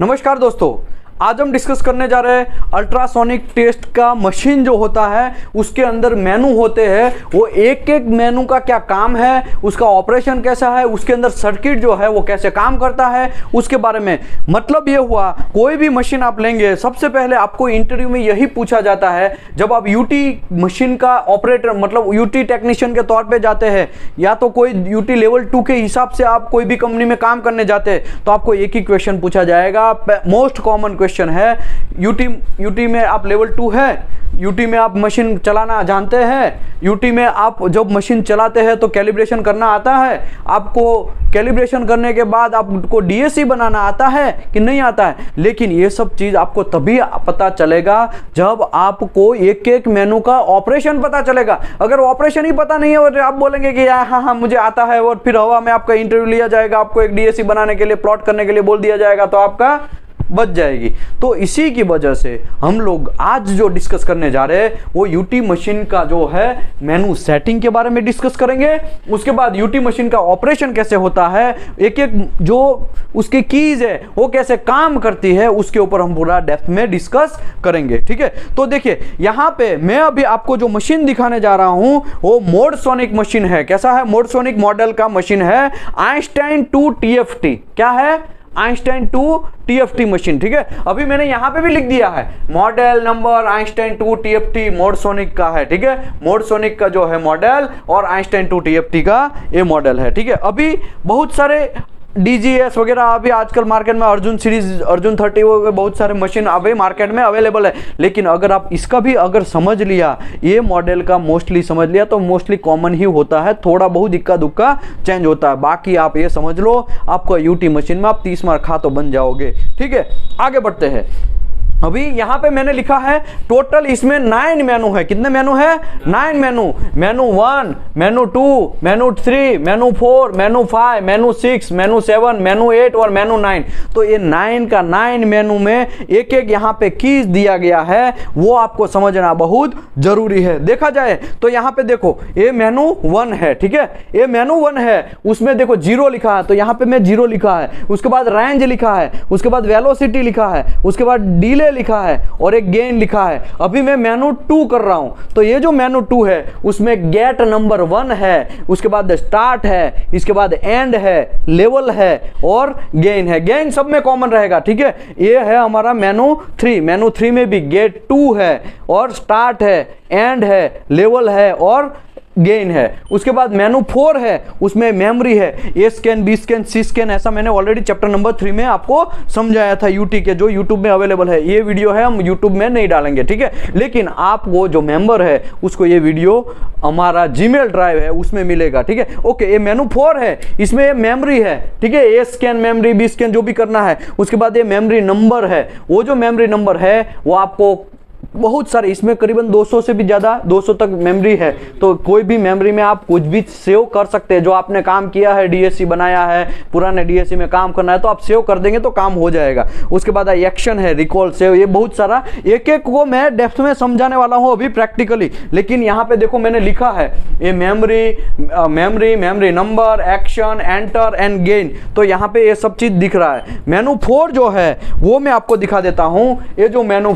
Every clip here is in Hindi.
नमस्कार दोस्तों, आज हम डिस्कस करने जा रहे हैं अल्ट्रासोनिक टेस्ट का मशीन जो होता है उसके अंदर मेनू होते हैं। वो एक एक मेनू का क्या काम है, उसका ऑपरेशन कैसा है, उसके अंदर सर्किट जो है वो कैसे काम करता है, उसके बारे में। मतलब ये हुआ, कोई भी मशीन आप लेंगे सबसे पहले आपको इंटरव्यू में यही पूछा जाता है। जब आप यूटी मशीन का ऑपरेटर मतलब यूटी टेक्नीशियन के तौर पर जाते हैं या तो कोई यूटी लेवल 2 के हिसाब से आप कोई भी कंपनी में काम करने जाते हैं तो आपको एक ही क्वेश्चन पूछा जाएगा। मोस्ट कॉमन क्वेश्चन है, यूटी में आप लेवल 2 है, यूटी में आप मशीन चलाना जानते हैं, यूटी में आप जब मशीन चलाते हैं तो कैलिब्रेशन करना आता है, आपको कैलिब्रेशन करने के बाद आपको डीएसी बनाना आता है कि नहीं आता है। लेकिन ये सब चीज आपको तभी पता चलेगा जब आपको एक एक मेनू का ऑपरेशन पता चलेगा। अगर ऑपरेशन ही पता नहीं है और आप बोलेंगे कि हाँ मुझे आता है और फिर हवा में आपका इंटरव्यू लिया जाएगा, आपको एक डीएसी बनाने के लिए प्लॉट करने के लिए बोल दिया जाएगा तो आपका बच जाएगी। तो इसी की वजह से हम लोग आज जो डिस्कस करने जा रहे हैं वो यूटी मशीन का जो है मेनू सेटिंग के बारे में डिस्कस करेंगे। उसके बाद यूटी मशीन का ऑपरेशन कैसे होता है, एक एक जो उसकी कीज है वो कैसे काम करती है, उसके ऊपर हम पूरा डेप्थ में डिस्कस करेंगे। ठीक है, तो देखिए यहां पे मैं अभी आपको जो मशीन दिखाने जा रहा हूं वो मोडसोनिक मशीन है। कैसा है? मोडसोनिक मॉडल का मशीन है, आइंस्टाइन 2 TFT। क्या है? Einstein 2 TFT machine. ठीक है, अभी मैंने यहां पे भी लिख दिया है मॉडल नंबर आइंस्टाइन 2 TFT मोडसोनिक का है। ठीक है, मोडसोनिक का जो है मॉडल और आइंस्टाइन 2 TFT का ये मॉडल है। ठीक है, अभी बहुत सारे DGS वगैरह अभी आजकल मार्केट में अर्जुन सीरीज, अर्जुन 30 वो बहुत सारे मशीन अभी मार्केट में अवेलेबल है। लेकिन अगर आप इसका भी अगर समझ लिया, ये मॉडल का मोस्टली समझ लिया तो मोस्टली कॉमन ही होता है, थोड़ा बहुत इक्का दुक्का चेंज होता है। बाकी आप ये समझ लो आपको यूटी मशीन में आप 30 मार्क खा तो बन जाओगे। ठीक है, आगे बढ़ते हैं। अभी यहां पे मैंने लिखा है टोटल इसमें 9 मेनू है। कितने मेनू है? 9 मेनू। मेनू 1, मेनू 2, मेनू 3, मेनू 4, मेनू 5, मेनू 6, मेनू 7, मेनू 8 और मेनू 9। तो ये 9 का 9 मेनू में एक एक यहां पे कीज दिया गया है, वो आपको समझना बहुत जरूरी है। देखा जाए तो यहां पे देखो ये मेनू 1 है। ठीक है, ये मेनू 1 है, उसमें देखो 0 लिखा है तो यहां पे मैं 0 लिखा है, उसके बाद रेंज लिखा है, उसके बाद वेलोसिटी लिखा है, उसके बाद डिले लिखा है और एक गेन लिखा है। अभी मैं मेनू 2 कर रहा हूं तो ये जो मेनू 2 है उसमें गेट नंबर 1 है, उसके बाद स्टार्ट है, इसके बाद एंड है, लेवल है और गेन है। गेन सब में कॉमन रहेगा। ठीक है, ये है हमारा मेनू 3। मेनू 3 में भी गेट 2 है और स्टार्ट है, एंड है, लेवल है और गेन है। उसके बाद मेनू 4 है, उसमें मेमोरी है, A scan, B scan, C scan, ऐसा मैंने ऑलरेडी चैप्टर नंबर 3 में आपको समझाया था यूटी के, जो यूट्यूब में अवेलेबल है। ये वीडियो है हम यूट्यूब में नहीं डालेंगे। ठीक है, लेकिन आप वो जो मेंबर है उसको ये वीडियो हमारा जीमेल ड्राइव है उसमें मिलेगा। ठीक है, ओके, ये मेनू 4 है, इसमें मेमोरी है। ठीक है, A scan, memory, B scan जो भी करना है। उसके बाद ये मेमोरी नंबर है, वो जो मेमोरी नंबर है वो आपको बहुत सारे, इसमें करीबन 200 से भी ज़्यादा 200 तक मेमोरी है। तो कोई भी मेमोरी में आप कुछ भी सेव कर सकते हैं। जो आपने काम किया है, डीएससी बनाया है, पुराने डीएससी में काम करना है तो आप सेव कर देंगे तो काम हो जाएगा। उसके बाद एक्शन है, रिकॉल, सेव, ये बहुत सारा एक एक को मैं डेप्थ में समझाने वाला हूँ अभी प्रैक्टिकली। लेकिन यहाँ पे देखो मैंने लिखा है ये memory number, action, enter and gain. तो यहाँ पे ये सब चीज़ दिख रहा है। मेनू 4 जो है वो मैं आपको दिखा देता हूँ। ये जो मेनू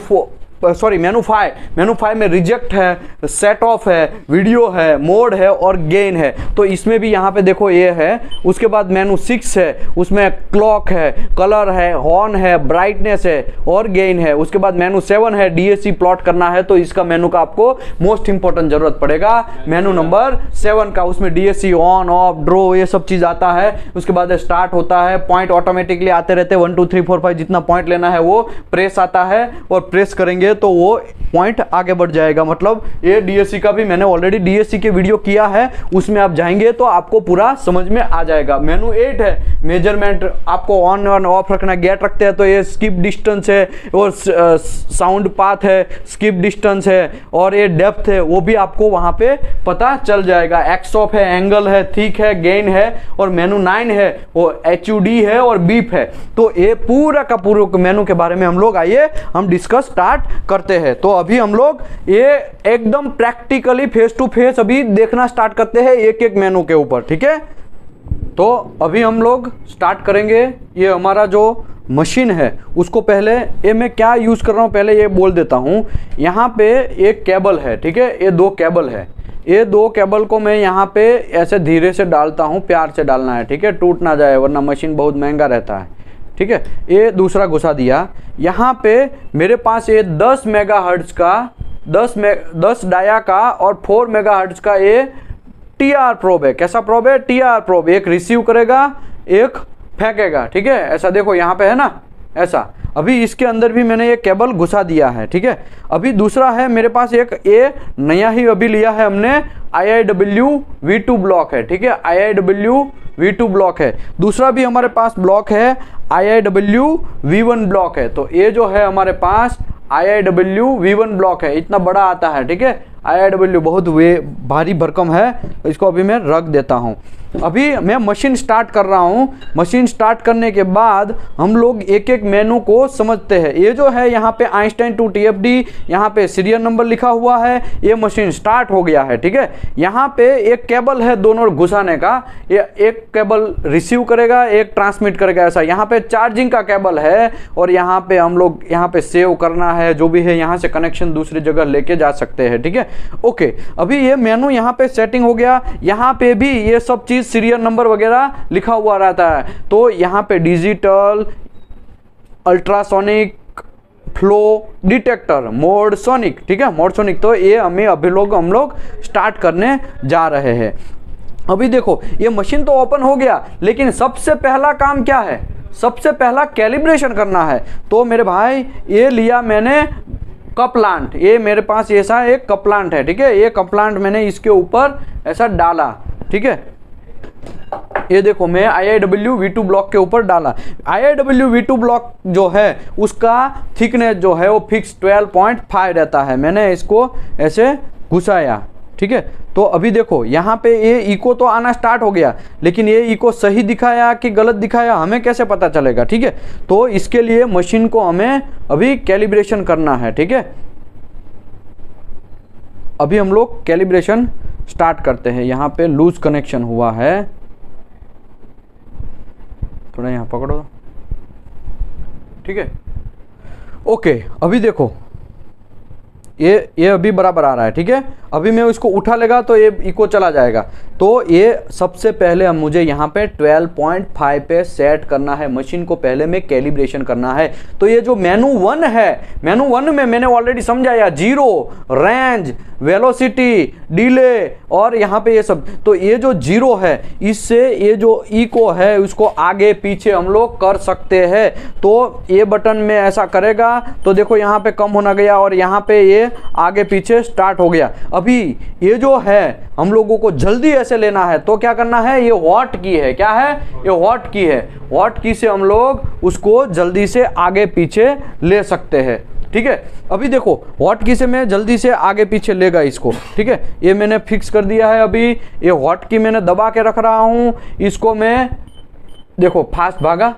5 में रिजेक्ट है, सेट ऑफ है, वीडियो है, मोड है और गेन है। तो इसमें भी यहाँ पे देखो ये है। उसके बाद मेनू 6 है, उसमें क्लॉक है, कलर है, हॉर्न है, ब्राइटनेस है और गेन है। उसके बाद मेनू 7 है, डीएससी प्लॉट करना है तो इसका मेनू का आपको मोस्ट इंपॉर्टेंट जरूरत पड़ेगा। मेनू नंबर 7 का, उसमें डीएससी ऑन ऑफ ड्रॉ ये सब चीज आता है। उसके बाद स्टार्ट होता है, पॉइंट ऑटोमेटिकली आते रहते हैं, 1 2 3 4 5 जितना पॉइंट लेना है वो प्रेस आता है और प्रेस करेंगे तो वो पॉइंट आगे बढ़ जाएगा। मतलब ये डीएससी का भी मैंने ऑलरेडी डीएससी के वीडियो किया है, उसमें आप जाएंगे तो आपको पूरा समझ में आ जाएगा। मेनू 8 है, मेजरमेंट आपको ऑन और ऑफ रखना, गेट रखते हैं तो ये स्किप डिस्टेंस है और साउंड पाथ है, स्किप डिस्टेंस है और ये डेप्थ है, वो भी आपको वहां पे पता चल जाएगा। एक्स ऑफ है, एंगल है, थिक है, गेन है और मेनू 9 है वो HUD है और बीप है। तो ये पूरा का पूरा मेनू के बारे में हम लोग आइए हम डिस्कस स्टार्ट करते हैं। तो अभी हम लोग ये एकदम प्रैक्टिकली फेस टू फेस अभी देखना स्टार्ट करते हैं एक एक मेनू के ऊपर। ठीक है, तो अभी हम लोग स्टार्ट करेंगे। ये हमारा जो मशीन है उसको पहले ये मैं क्या यूज़ कर रहा हूँ पहले ये बोल देता हूँ। यहाँ पे एक केबल है, ठीक है, ये 2 केबल है। ये 2 केबल को मैं यहाँ पे ऐसे धीरे से डालता हूँ, प्यार से डालना है, ठीक है, टूट ना जाए वरना मशीन बहुत महंगा रहता है, ठीक है। ये दूसरा घुसा दिया। यहाँ पे मेरे पास ये 10 मेगाहर्ट्ज का 10 डाया का और 4 मेगाहर्ट्ज का ये TR प्रोब है। कैसा प्रोब है? TR probe. एक रिसीव करेगा, एक फेंकेगा, ठीक है। ऐसा देखो यहाँ पे है ना, ऐसा। अभी इसके अंदर भी मैंने ये केबल घुसा दिया है, ठीक है। अभी दूसरा है मेरे पास एक ये नया ही अभी लिया है हमने, IIW V2 ब्लॉक है, ठीक है, IIW V2 ब्लॉक है। दूसरा भी हमारे पास ब्लॉक है IIW V1 ब्लॉक है। तो ये जो है हमारे पास IIW V1 ब्लॉक है, इतना बड़ा आता है, ठीक है। IIW बहुत भारी भरकम है, इसको अभी मैं रख देता हूँ। अभी मैं मशीन स्टार्ट कर रहा हूँ। मशीन स्टार्ट करने के बाद हम लोग एक एक मेनू को समझते हैं। ये जो है यहाँ पे आइंस्टाइन टू TFD, यहाँ पे सीरियल नंबर लिखा हुआ है, ये मशीन स्टार्ट हो गया है, ठीक है। यहाँ पे एक केबल है दोनों घुसाने का, ये एक केबल रिसीव करेगा, एक ट्रांसमिट करेगा, ऐसा। यहाँ पे चार्जिंग का केबल है और यहाँ पे हम लोग यहाँ पे सेव करना है जो भी है, यहाँ से कनेक्शन दूसरी जगह लेके जा सकते हैं, ठीक है। ओके, अभी ये मेनू यहाँ पे सेटिंग हो गया। यहाँ पे भी ये सब चीज सीरियल नंबर वगैरह लिखा हुआ रहता है। तो यहाँ पे digital, ultrasonic, flow detector, mode sonic, ठीक है, मोड सोनिक। तो ये हम लोग स्टार्ट करने जा रहे हैं। अभी देखो ये मशीन तो ओपन हो गया, लेकिन सबसे पहला काम क्या है? सबसे पहला कैलिब्रेशन करना है। तो मेरे भाई ये लिया मैंने कप्लांट, ये मेरे पास ऐसा एक कप्लांट है, ठीक है। ये कप्लांट मैंने इसके ऊपर ऐसा डाला, ठीक है। ये देखो मैं IIW V2 ब्लॉक के ऊपर डाला। IIW V2 ब्लॉक जो है उसका थिकनेस जो है वो फिक्स 12.5 रहता है। मैंने इसको ऐसे घुसाया, ठीक है। तो अभी देखो यहाँ पे ये इको तो आना स्टार्ट हो गया, लेकिन ये इको सही दिखाया कि गलत दिखाया हमें कैसे पता चलेगा, ठीक है। तो इसके लिए मशीन को हमें अभी कैलिब्रेशन करना है, ठीक है। अभी हम लोग कैलिब्रेशन स्टार्ट करते हैं। यहाँ पे लूज कनेक्शन हुआ है, थोड़ा यहाँ पकड़ो, ठीक है। ओके, अभी देखो ये अभी बराबर आ रहा है, ठीक है। अभी मैं इसको उठा लेगा तो ये इको चला जाएगा। तो ये सबसे पहले हम मुझे यहाँ पे 12.5 पे सेट करना है। मशीन को पहले में कैलिब्रेशन करना है। तो ये जो मेनू 1 है, मेनू 1 में मैंने ऑलरेडी समझाया, 0, रेंज, वेलोसिटी, डिले और यहाँ पे ये सब। तो ये जो 0 है, इससे ये जो इको है उसको आगे पीछे हम लोग कर सकते हैं। तो ये बटन में ऐसा करेगा तो देखो यहाँ पे कम होना गया और यहाँ पे ये आगे पीछे स्टार्ट हो गया। अभी ये जो है हम लोगों को जल्दी ऐसे लेना है तो क्या करना है? ये व्हाट की है, क्या है? ये व्हाट की है। व्हाट की से हम लोग उसको जल्दी से आगे पीछे ले सकते हैं, ठीक है। अभी देखो व्हाट की से मैं जल्दी से आगे पीछे लेगा इसको, ठीक है। ये मैंने फिक्स कर दिया है। अभी ये व्हाट की मैंने दबा के रख रहा हूं, इसको मैं देखो फास्ट भागा,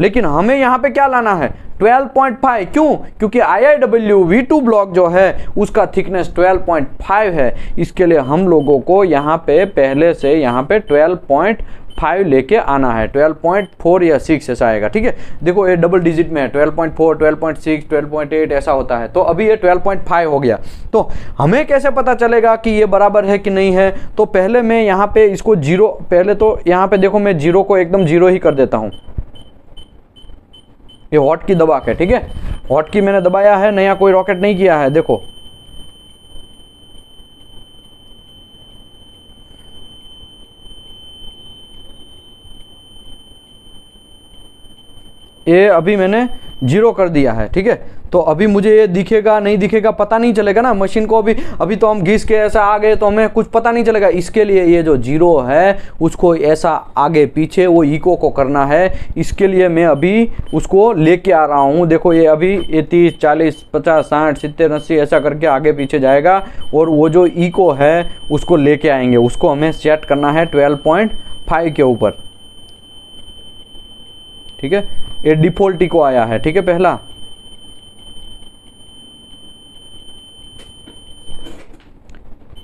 लेकिन हमें यहाँ पे क्या लाना है? 12.5। क्यों? क्योंकि IIW V2 ब्लॉक जो है उसका थिकनेस 12.5 है। इसके लिए हम लोगों को यहाँ पे पहले से यहाँ पे 12.5 लेके आना है। 12.4 या 6 ऐसा आएगा, ठीक है। देखो ये डबल डिजिट में है, 12.4, 12.6, 12.8 ऐसा होता है। तो अभी ये 12.5 हो गया। तो हमें कैसे पता चलेगा कि ये बराबर है कि नहीं है? तो पहले मैं यहाँ पे इसको 0, पहले तो यहाँ पे देखो मैं 0 को एकदम 0 ही कर देता हूँ। ये हॉट की दबा के, ठीक है। हॉट की मैंने दबाया है, नया कोई रॉकेट नहीं किया है। देखो ये अभी मैंने 0 कर दिया है, ठीक है। तो अभी मुझे ये दिखेगा नहीं दिखेगा पता नहीं चलेगा ना मशीन को। अभी तो हम घिस के ऐसा आ गए तो हमें कुछ पता नहीं चलेगा। इसके लिए ये जो 0 है उसको ऐसा आगे पीछे वो इको को करना है। इसके लिए मैं अभी उसको लेके आ रहा हूँ। देखो ये अभी ये 30, 40, 50, 60, 70, 80 ऐसा करके आगे पीछे जाएगा और वो जो इको है उसको लेके आएंगे। उसको हमें सेट करना है 12.5 के ऊपर, ठीक है। ये डिफॉल्ट इको आया है, ठीक है। पहला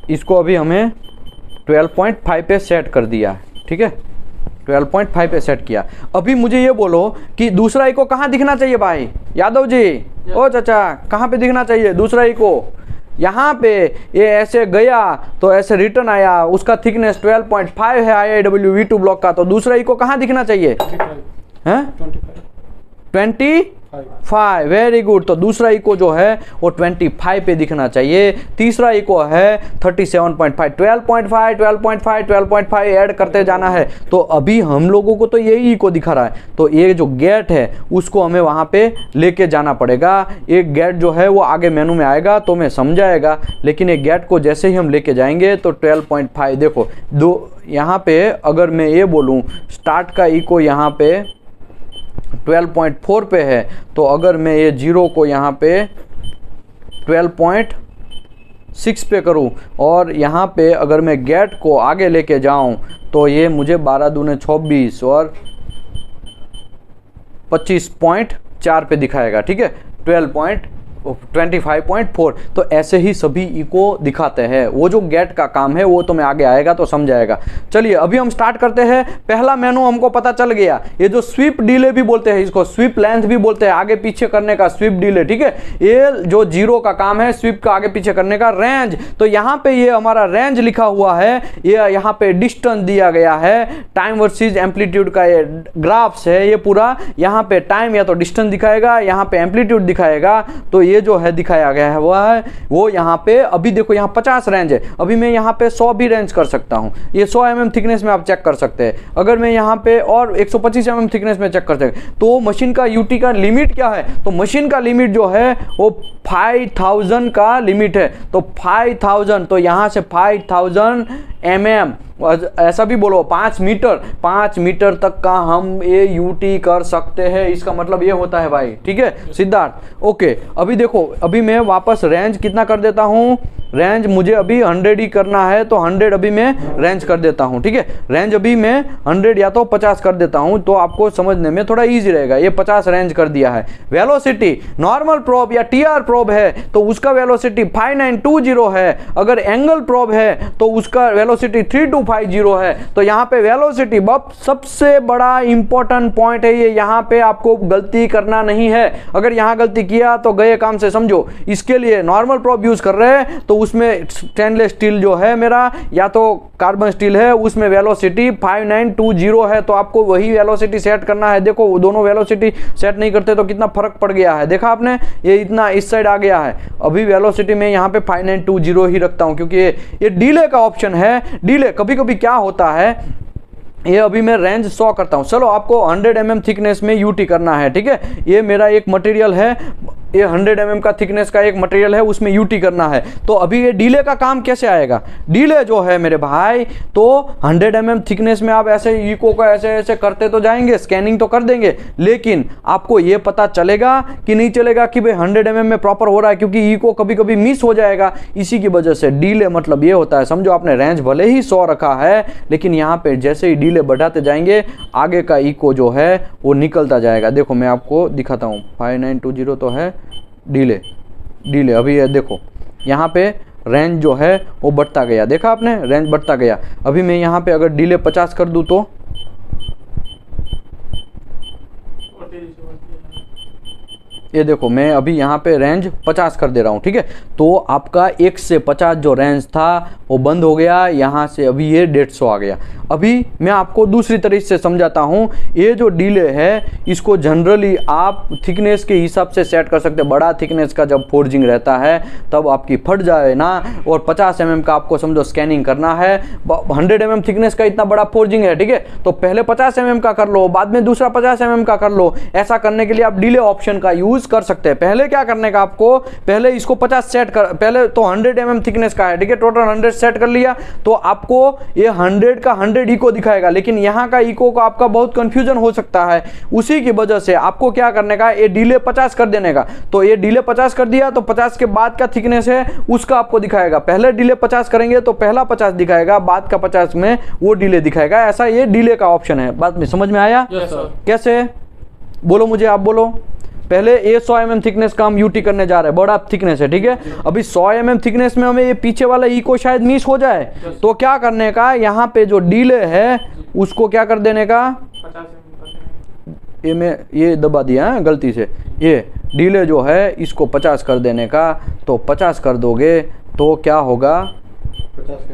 इसको अभी हमें 12.5 पे सेट कर दिया है, ठीक है। 12.5 पे सेट किया। अभी मुझे ये बोलो कि दूसरा इको कहाँ दिखना चाहिए भाई यादव जी, ओ चाचा, कहाँ पे दिखना चाहिए दूसरा इको? यहाँ पे ये ऐसे गया तो ऐसे रिटर्न आया, उसका थिकनेस 12.5 है IIW V2 ब्लॉक का, तो दूसरा इको कहाँ दिखना चाहिए? हैं 25, वेरी गुड। तो दूसरा इको जो है वो 25 पे दिखना चाहिए। तीसरा इको है 37.5, 12.5 ऐड करते जाना है। तो अभी हम लोगों को तो यही इको दिखा रहा है, तो ये जो गेट है उसको हमें वहाँ पे लेके जाना पड़ेगा। एक गेट जो है वो आगे मेनू में आएगा तो मैं समझाएगा, लेकिन एक गेट को जैसे ही हम लेके जाएंगे तो 12.5 देखो दो यहाँ पे, अगर मैं ये बोलूँ स्टार्ट का इको यहाँ पे 12.4 पे है, तो अगर मैं ये जीरो को यहाँ पे 12.6 पे करूँ और यहाँ पे अगर मैं गेट को आगे लेके जाऊँ तो ये मुझे 12 दूने 24 और 25.4 पे दिखाएगा, ठीक है 25.4। तो ऐसे ही सभी इको दिखाते हैं। वो जो गेट का काम है वो तो मैं आगे आएगा तो समझाएगा। चलिए अभी हम स्टार्ट करते हैं। पहला मेनू हमको पता चल गया, ये जो स्वीप डिले भी बोलते हैं, इसको स्वीप लेंथ भी बोलते हैं, आगे पीछे करने का स्वीप डिले, ठीक है। ये जो जीरो का काम है स्वीप का आगे पीछे करने का। रेंज, तो यहाँ पे ये हमारा रेंज लिखा हुआ है, ये यहाँ पे डिस्टेंस दिया गया है, टाइम वर्सेस एम्पलीट्यूड का ये ग्राफ्स है, ये पूरा यहाँ पे टाइम या तो डिस्टेंस दिखाएगा, यहाँ पे एम्पलीट्यूड दिखाएगा। तो ये जो है दिखाया गया है वो यहाँ पे, अभी देखो यहाँ 50 रेंज है, अभी मैं यहाँ पे 100 भी रेंज कर सकता हूँ। ये 100 mm थिकनेस में आप चेक कर सकते हैं। अगर मैं यहाँ पे और 125 mm थिकनेस में चेक कर सकते हैं। तो मशीन का यूटी का लिमिट क्या है? तो मशीन का लिमिट जो है वो 5000 का लिमिट है। तो 5000, तो यहाँ से 5000 mm, ऐसा भी बोलो 5 मीटर तक का हम ये यूटी कर सकते हैं। इसका मतलब ये होता है भाई, ठीक है सिद्धार्थ। ओके, अभी देखो, अभी मैं वापस रेंज कितना कर देता हूँ, रेंज मुझे अभी 100 ही करना है, तो 100 अभी मैं रेंज कर देता हूँ, ठीक है। रेंज अभी मैं 100 या तो 50 कर देता हूँ, तो आपको समझने में थोड़ा इजी रहेगा। ये 50 रेंज कर दिया है। वेलोसिटी, नॉर्मल प्रोब या टीआर प्रोब है तो उसका वेलोसिटी 5920 है। अगर एंगल प्रोब है तो उसका वेलोसिटी 3250 है। तो यहाँ पे वेलोसिटी सबसे बड़ा इंपॉर्टेंट पॉइंट है ये, यहाँ पे आपको गलती करना नहीं है। अगर यहाँ गलती किया तो गए काम से, समझो। इसके लिए नॉर्मल प्रोब यूज कर रहे हैं तो उसमें स्टेनलेस स्टील जो है मेरा या तो कार्बन स्टील है, उसमें वेलोसिटी 5920 है, तो आपको वही वेलोसिटी सेट करना है। देखो दोनों वेलोसिटी सेट नहीं करते तो कितना फर्क पड़ गया है, देखा आपने, ये इतना इस साइड आ गया है। अभी वेलोसिटी में यहाँ पे 5920 ही रखता हूँ क्योंकि ये डिले का ऑप्शन है। डिले कभी कभी क्या होता है, ये अभी मैं रेंज 100 करता हूँ। चलो आपको 100 mm थिकनेस में यूटी करना है, ठीक है। ये मेरा एक मटेरियल है, ये 100 mm का थिकनेस का एक मटेरियल है, उसमें यूटी करना है। तो अभी ये डिले का काम कैसे आएगा? डिले जो है मेरे भाई, तो 100 mm थिकनेस में आप ऐसे इको का ऐसे ऐसे करते तो जाएंगे, स्कैनिंग तो कर देंगे, लेकिन आपको ये पता चलेगा कि नहीं चलेगा कि भाई 100 mm में प्रॉपर हो रहा है, क्योंकि इको कभी कभी मिस हो जाएगा। इसी की वजह से डिले मतलब ये होता है। समझो आपने रेंज भले ही 100 रखा है, लेकिन यहाँ पे जैसे ही डिले बढ़ाते जाएंगे आगे का इको जो है वो निकलता जाएगा। देखो मैं आपको दिखाता हूँ, 5920 तो है डिले। अभी ये देखो यहाँ पे रेंज जो है वो बढ़ता गया, देखा आपने, रेंज बढ़ता गया। अभी मैं यहाँ पे अगर डिले 50 कर दूँ तो ये देखो मैं अभी यहाँ पे रेंज 50 कर दे रहा हूँ, ठीक है। तो आपका 1 से 50 जो रेंज था वो बंद हो गया, यहाँ से अभी ये 150 आ गया। अभी मैं आपको दूसरी तरीके से समझाता हूँ। ये जो डिले है इसको जनरली आप थिकनेस के हिसाब से सेट कर सकते हैं। बड़ा थिकनेस का जब फोर्जिंग रहता है तब आपकी फट जाए ना, और 50 mm का आपको समझो स्कैनिंग करना है, 100 mm थिकनेस का इतना बड़ा फोर्जिंग है, ठीक है। तो पहले 50 mm का कर लो, बाद में दूसरा 50 mm का कर लो। ऐसा करने के लिए आप डिले ऑप्शन का यूज कर सकते हैं। पहले क्या करने का आपको, पहले इसको 50 सेट कर, पहले तो 100 mm थिकनेस का है, ठीक है, टोटल 100 सेट कर लिया, तो आपको ये 100 का 100 इको दिखाएगा। लेकिन यहाँ का इको का आपका बहुत कंफ्यूजन हो सकता है, उसी की वजह से आपको क्या करने का, ये डिले 50 कर देने का। तो ये डिले 50 कर दिया तो 50 के बाद का थिकनेस है उसका आपको दिखाएगा। पहले डिले 50 करेंगे तो पहला 50 दिखाएगा, बाद का 50 में वो डिले दिखाएगा। ऐसा ये डिले का ऑप्शन है। बात में समझ में आया? Yes, sir. कैसे बोलो मुझे, आप बोलो। पहले ये 100 mm थिकनेस का हम यूटी करने जा रहे हैं, बड़ा थिकनेस है, ठीक है। अभी 100 mm थिकनेस में हमें ये पीछे वाला ई को शायद मिस हो जाए, तो क्या करने का, यहाँ पे जो डिले है उसको क्या कर देने का, ये मैं ये दबा दिया है गलती से, ये डिले जो है इसको 50 कर देने का। तो 50 कर दोगे तो क्या होगा,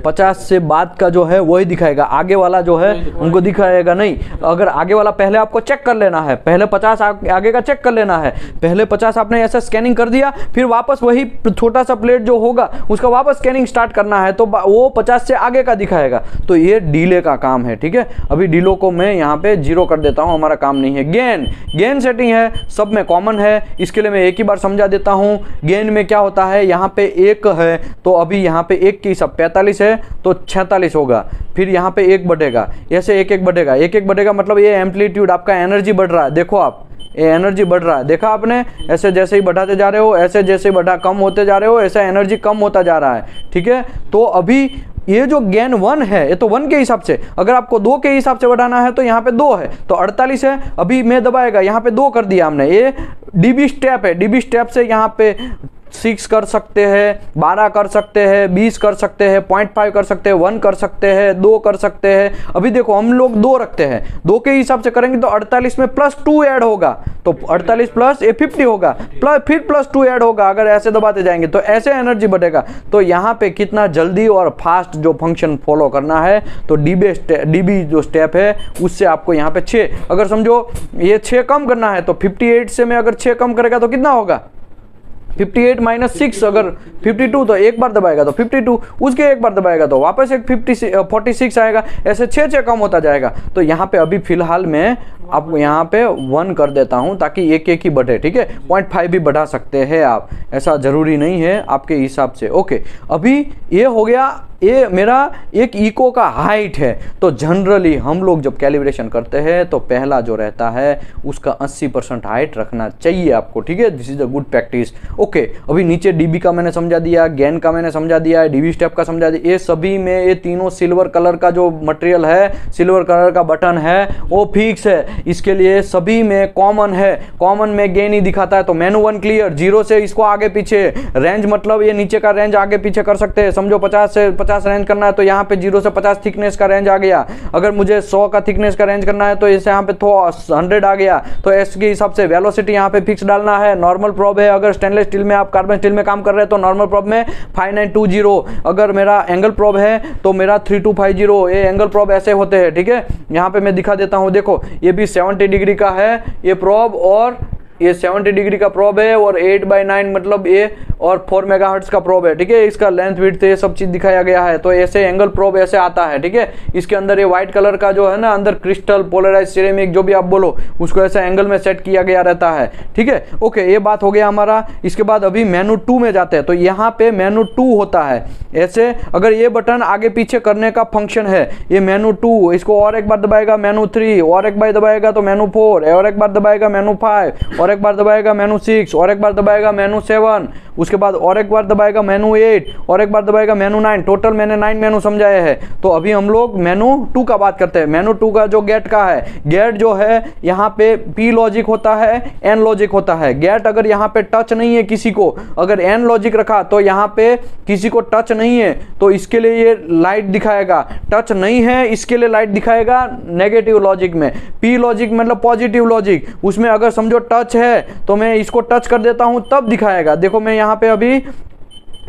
50 से बाद का जो है वही दिखाएगा, आगे वाला जो है उनको दिखाएगा नहीं। अगर आगे वाला पहले आपको चेक कर लेना है, पहले 50 आगे का चेक कर लेना है, पहले 50 आपने ऐसा स्कैनिंग कर दिया, फिर वापस वही छोटा सा प्लेट जो होगा उसका वापस स्कैनिंग स्टार्ट करना है, तो वो 50 से आगे का दिखाएगा। तो ये डिले का काम है, ठीक है। अभी डिलो को मैं यहाँ पे 0 कर देता हूँ, हमारा काम नहीं है। गेन सेटिंग है, सब में कॉमन है, इसके लिए मैं एक ही बार समझा देता हूँ। गेन में क्या होता है, यहाँ पे 1 है तो अभी यहाँ पे 1 की सब 45 है तो 46 होगा, फिर यहाँ पे 1 बढ़ेगा, ऐसे 1 बढ़ेगा, 1 बढ़ेगा, मतलब ये एम्पलीट्यूड आपका एनर्जी बढ़ रहा है। देखो आप, ये एनर्जी बढ़ रहा है, देखा आपने, ऐसे जैसे ही बढ़ाते जा रहे हो, ऐसे जैसे कम होते जा रहे हो, ऐसा एनर्जी कम होता जा रहा है, ठीक है। तो अभी ये जो गेन 1 है ये तो 1 के हिसाब से, अगर आपको 2 के हिसाब से बढ़ाना है तो यहाँ पे 2 है तो 48 है। अभी मैं दबाएगा, यहाँ पे 2 कर दिया हमने, ये डीबी स्टेप है, डीबी स्टेप से यहाँ पे 6 कर सकते हैं, 12 कर सकते हैं, 20 कर सकते हैं, 0.5 कर सकते हैं, 1 कर सकते हैं, 2 कर सकते हैं। अभी देखो हम लोग 2 रखते हैं, 2 के हिसाब से करेंगे तो 48 में +2 ऐड होगा, तो 48 प्लस ये 50 होगा, फिर +2 ऐड होगा। अगर ऐसे दबाते जाएंगे तो ऐसे एनर्जी बढ़ेगा। तो यहाँ पे कितना जल्दी और फास्ट जो फंक्शन फॉलो करना है, तो डीबी जो स्टेप है उससे आपको यहाँ पे 6, अगर समझो ये 6 कम करना है तो 58 से मैं अगर 6 कम करेगा तो कितना होगा, 58 - 6, अगर 52 तो एक बार दबाएगा तो 52, उसके एक बार दबाएगा तो वापस एक 46 आएगा, ऐसे 6 कम होता जाएगा। तो यहाँ पे अभी फिलहाल मैं आपको यहाँ पे 1 कर देता हूँ ताकि एक ही बढ़े, ठीक है। 0.5 भी बढ़ा सकते हैं आप, ऐसा ज़रूरी नहीं है, आपके हिसाब से। ओके, अभी ये हो गया, ये मेरा एक इको का हाइट है। तो जनरली हम लोग जब कैलिब्रेशन करते हैं तो पहला जो रहता है उसका 80% हाइट रखना चाहिए आपको, ठीक है। This is a good practice. Okay, अभी नीचे डीबी का मैंने समझा दिया, गेन का मैंने समझा दिया, डीबी स्टेप का समझा दिया। ये सभी में ये तीनों सिल्वर कलर का जो मटेरियल है, सिल्वर कलर का बटन है वो फिक्स है, इसके लिए सभी में कॉमन है। कॉमन में गेन ही दिखाता है। तो मेनू 1 क्लियर, 0 से इसको आगे पीछे, रेंज मतलब ये नीचे का रेंज आगे पीछे कर सकते हैं। समझो 50 से 50 रेंज करना है तो यहाँ पे 0 से 50 थिकनेस का रेंज आ गया। अगर मुझे 100 का थिकनेस का रेंज करना है तो इसे यहाँ पे 100 आ गया। तो इसके हिसाब से वेलोसिटी यहाँ पे फिक्स डालना है। नॉर्मल प्रोब है, अगर स्टेनलेस स्टील में आप कार्बन स्टील में काम कर रहे हैं तो नॉर्मल प्रोब में 5920। अगर मेरा एंगल प्रोब है तो मेरा 3250। ये एंगल प्रोब ऐसे होते हैं, ठीक है। यहाँ पे मैं दिखा देता हूँ, देखो ये भी 70 डिग्री का है ये प्रोब, और ये 70 डिग्री का प्रोब है, और 8/9 मतलब ये, और 4 मेगाहर्ट्ज का प्रोब है, ठीक है। इसका लेंथ विड्थ ये सब चीज दिखाया गया है। तो ऐसे एंगल प्रोब ऐसे आता है, ठीक है। इसके अंदर ये व्हाइट कलर का जो है ना, अंदर क्रिस्टल, पोलराइज, सिरेमिक, जो भी आप बोलो, उसको ऐसे एंगल में सेट किया गया रहता है, ठीक है। ओके, ये बात हो गया हमारा। इसके बाद अभी मेनू 2 में जाते हैं। तो यहाँ पे मेनू 2 होता है ऐसे, अगर ये बटन आगे पीछे करने का फंक्शन है, ये मेनू 2, इसको और एक बार दबाएगा मेनू 3, और एक बार दबाएगा तो मेनू 4, और एक बार दबाएगा मेनू 5, और एक बार दबाएगा मेनू 6, और एक बार दबाएगा मेनू 7, उसके बाद और एक बार दबाएगा मेनू 8, और एक बार दबाएगा मेनू 9। टोटल मैंने 9 मेनू समझाए हैं। तो अभी हम लोग मेनू 2 का बात करते हैं। मेनू 2 का जो गेट का है, गेट जो है यहाँ पे P लॉजिक होता है, N लॉजिक होता है। गेट अगर यहाँ पे टच नहीं है किसी को, अगर N लॉजिक रखा तो यहाँ पे किसी को टच नहीं है तो इसके लिए ये लाइट दिखाएगा, टच नहीं है इसके लिए लाइट दिखाएगा नेगेटिव लॉजिक में। P लॉजिक मतलब पॉजिटिव लॉजिक, उसमें अगर समझो टच है तो मैं इसको टच कर देता हूं तब दिखाएगा। देखो मैं यहाँ पे अभी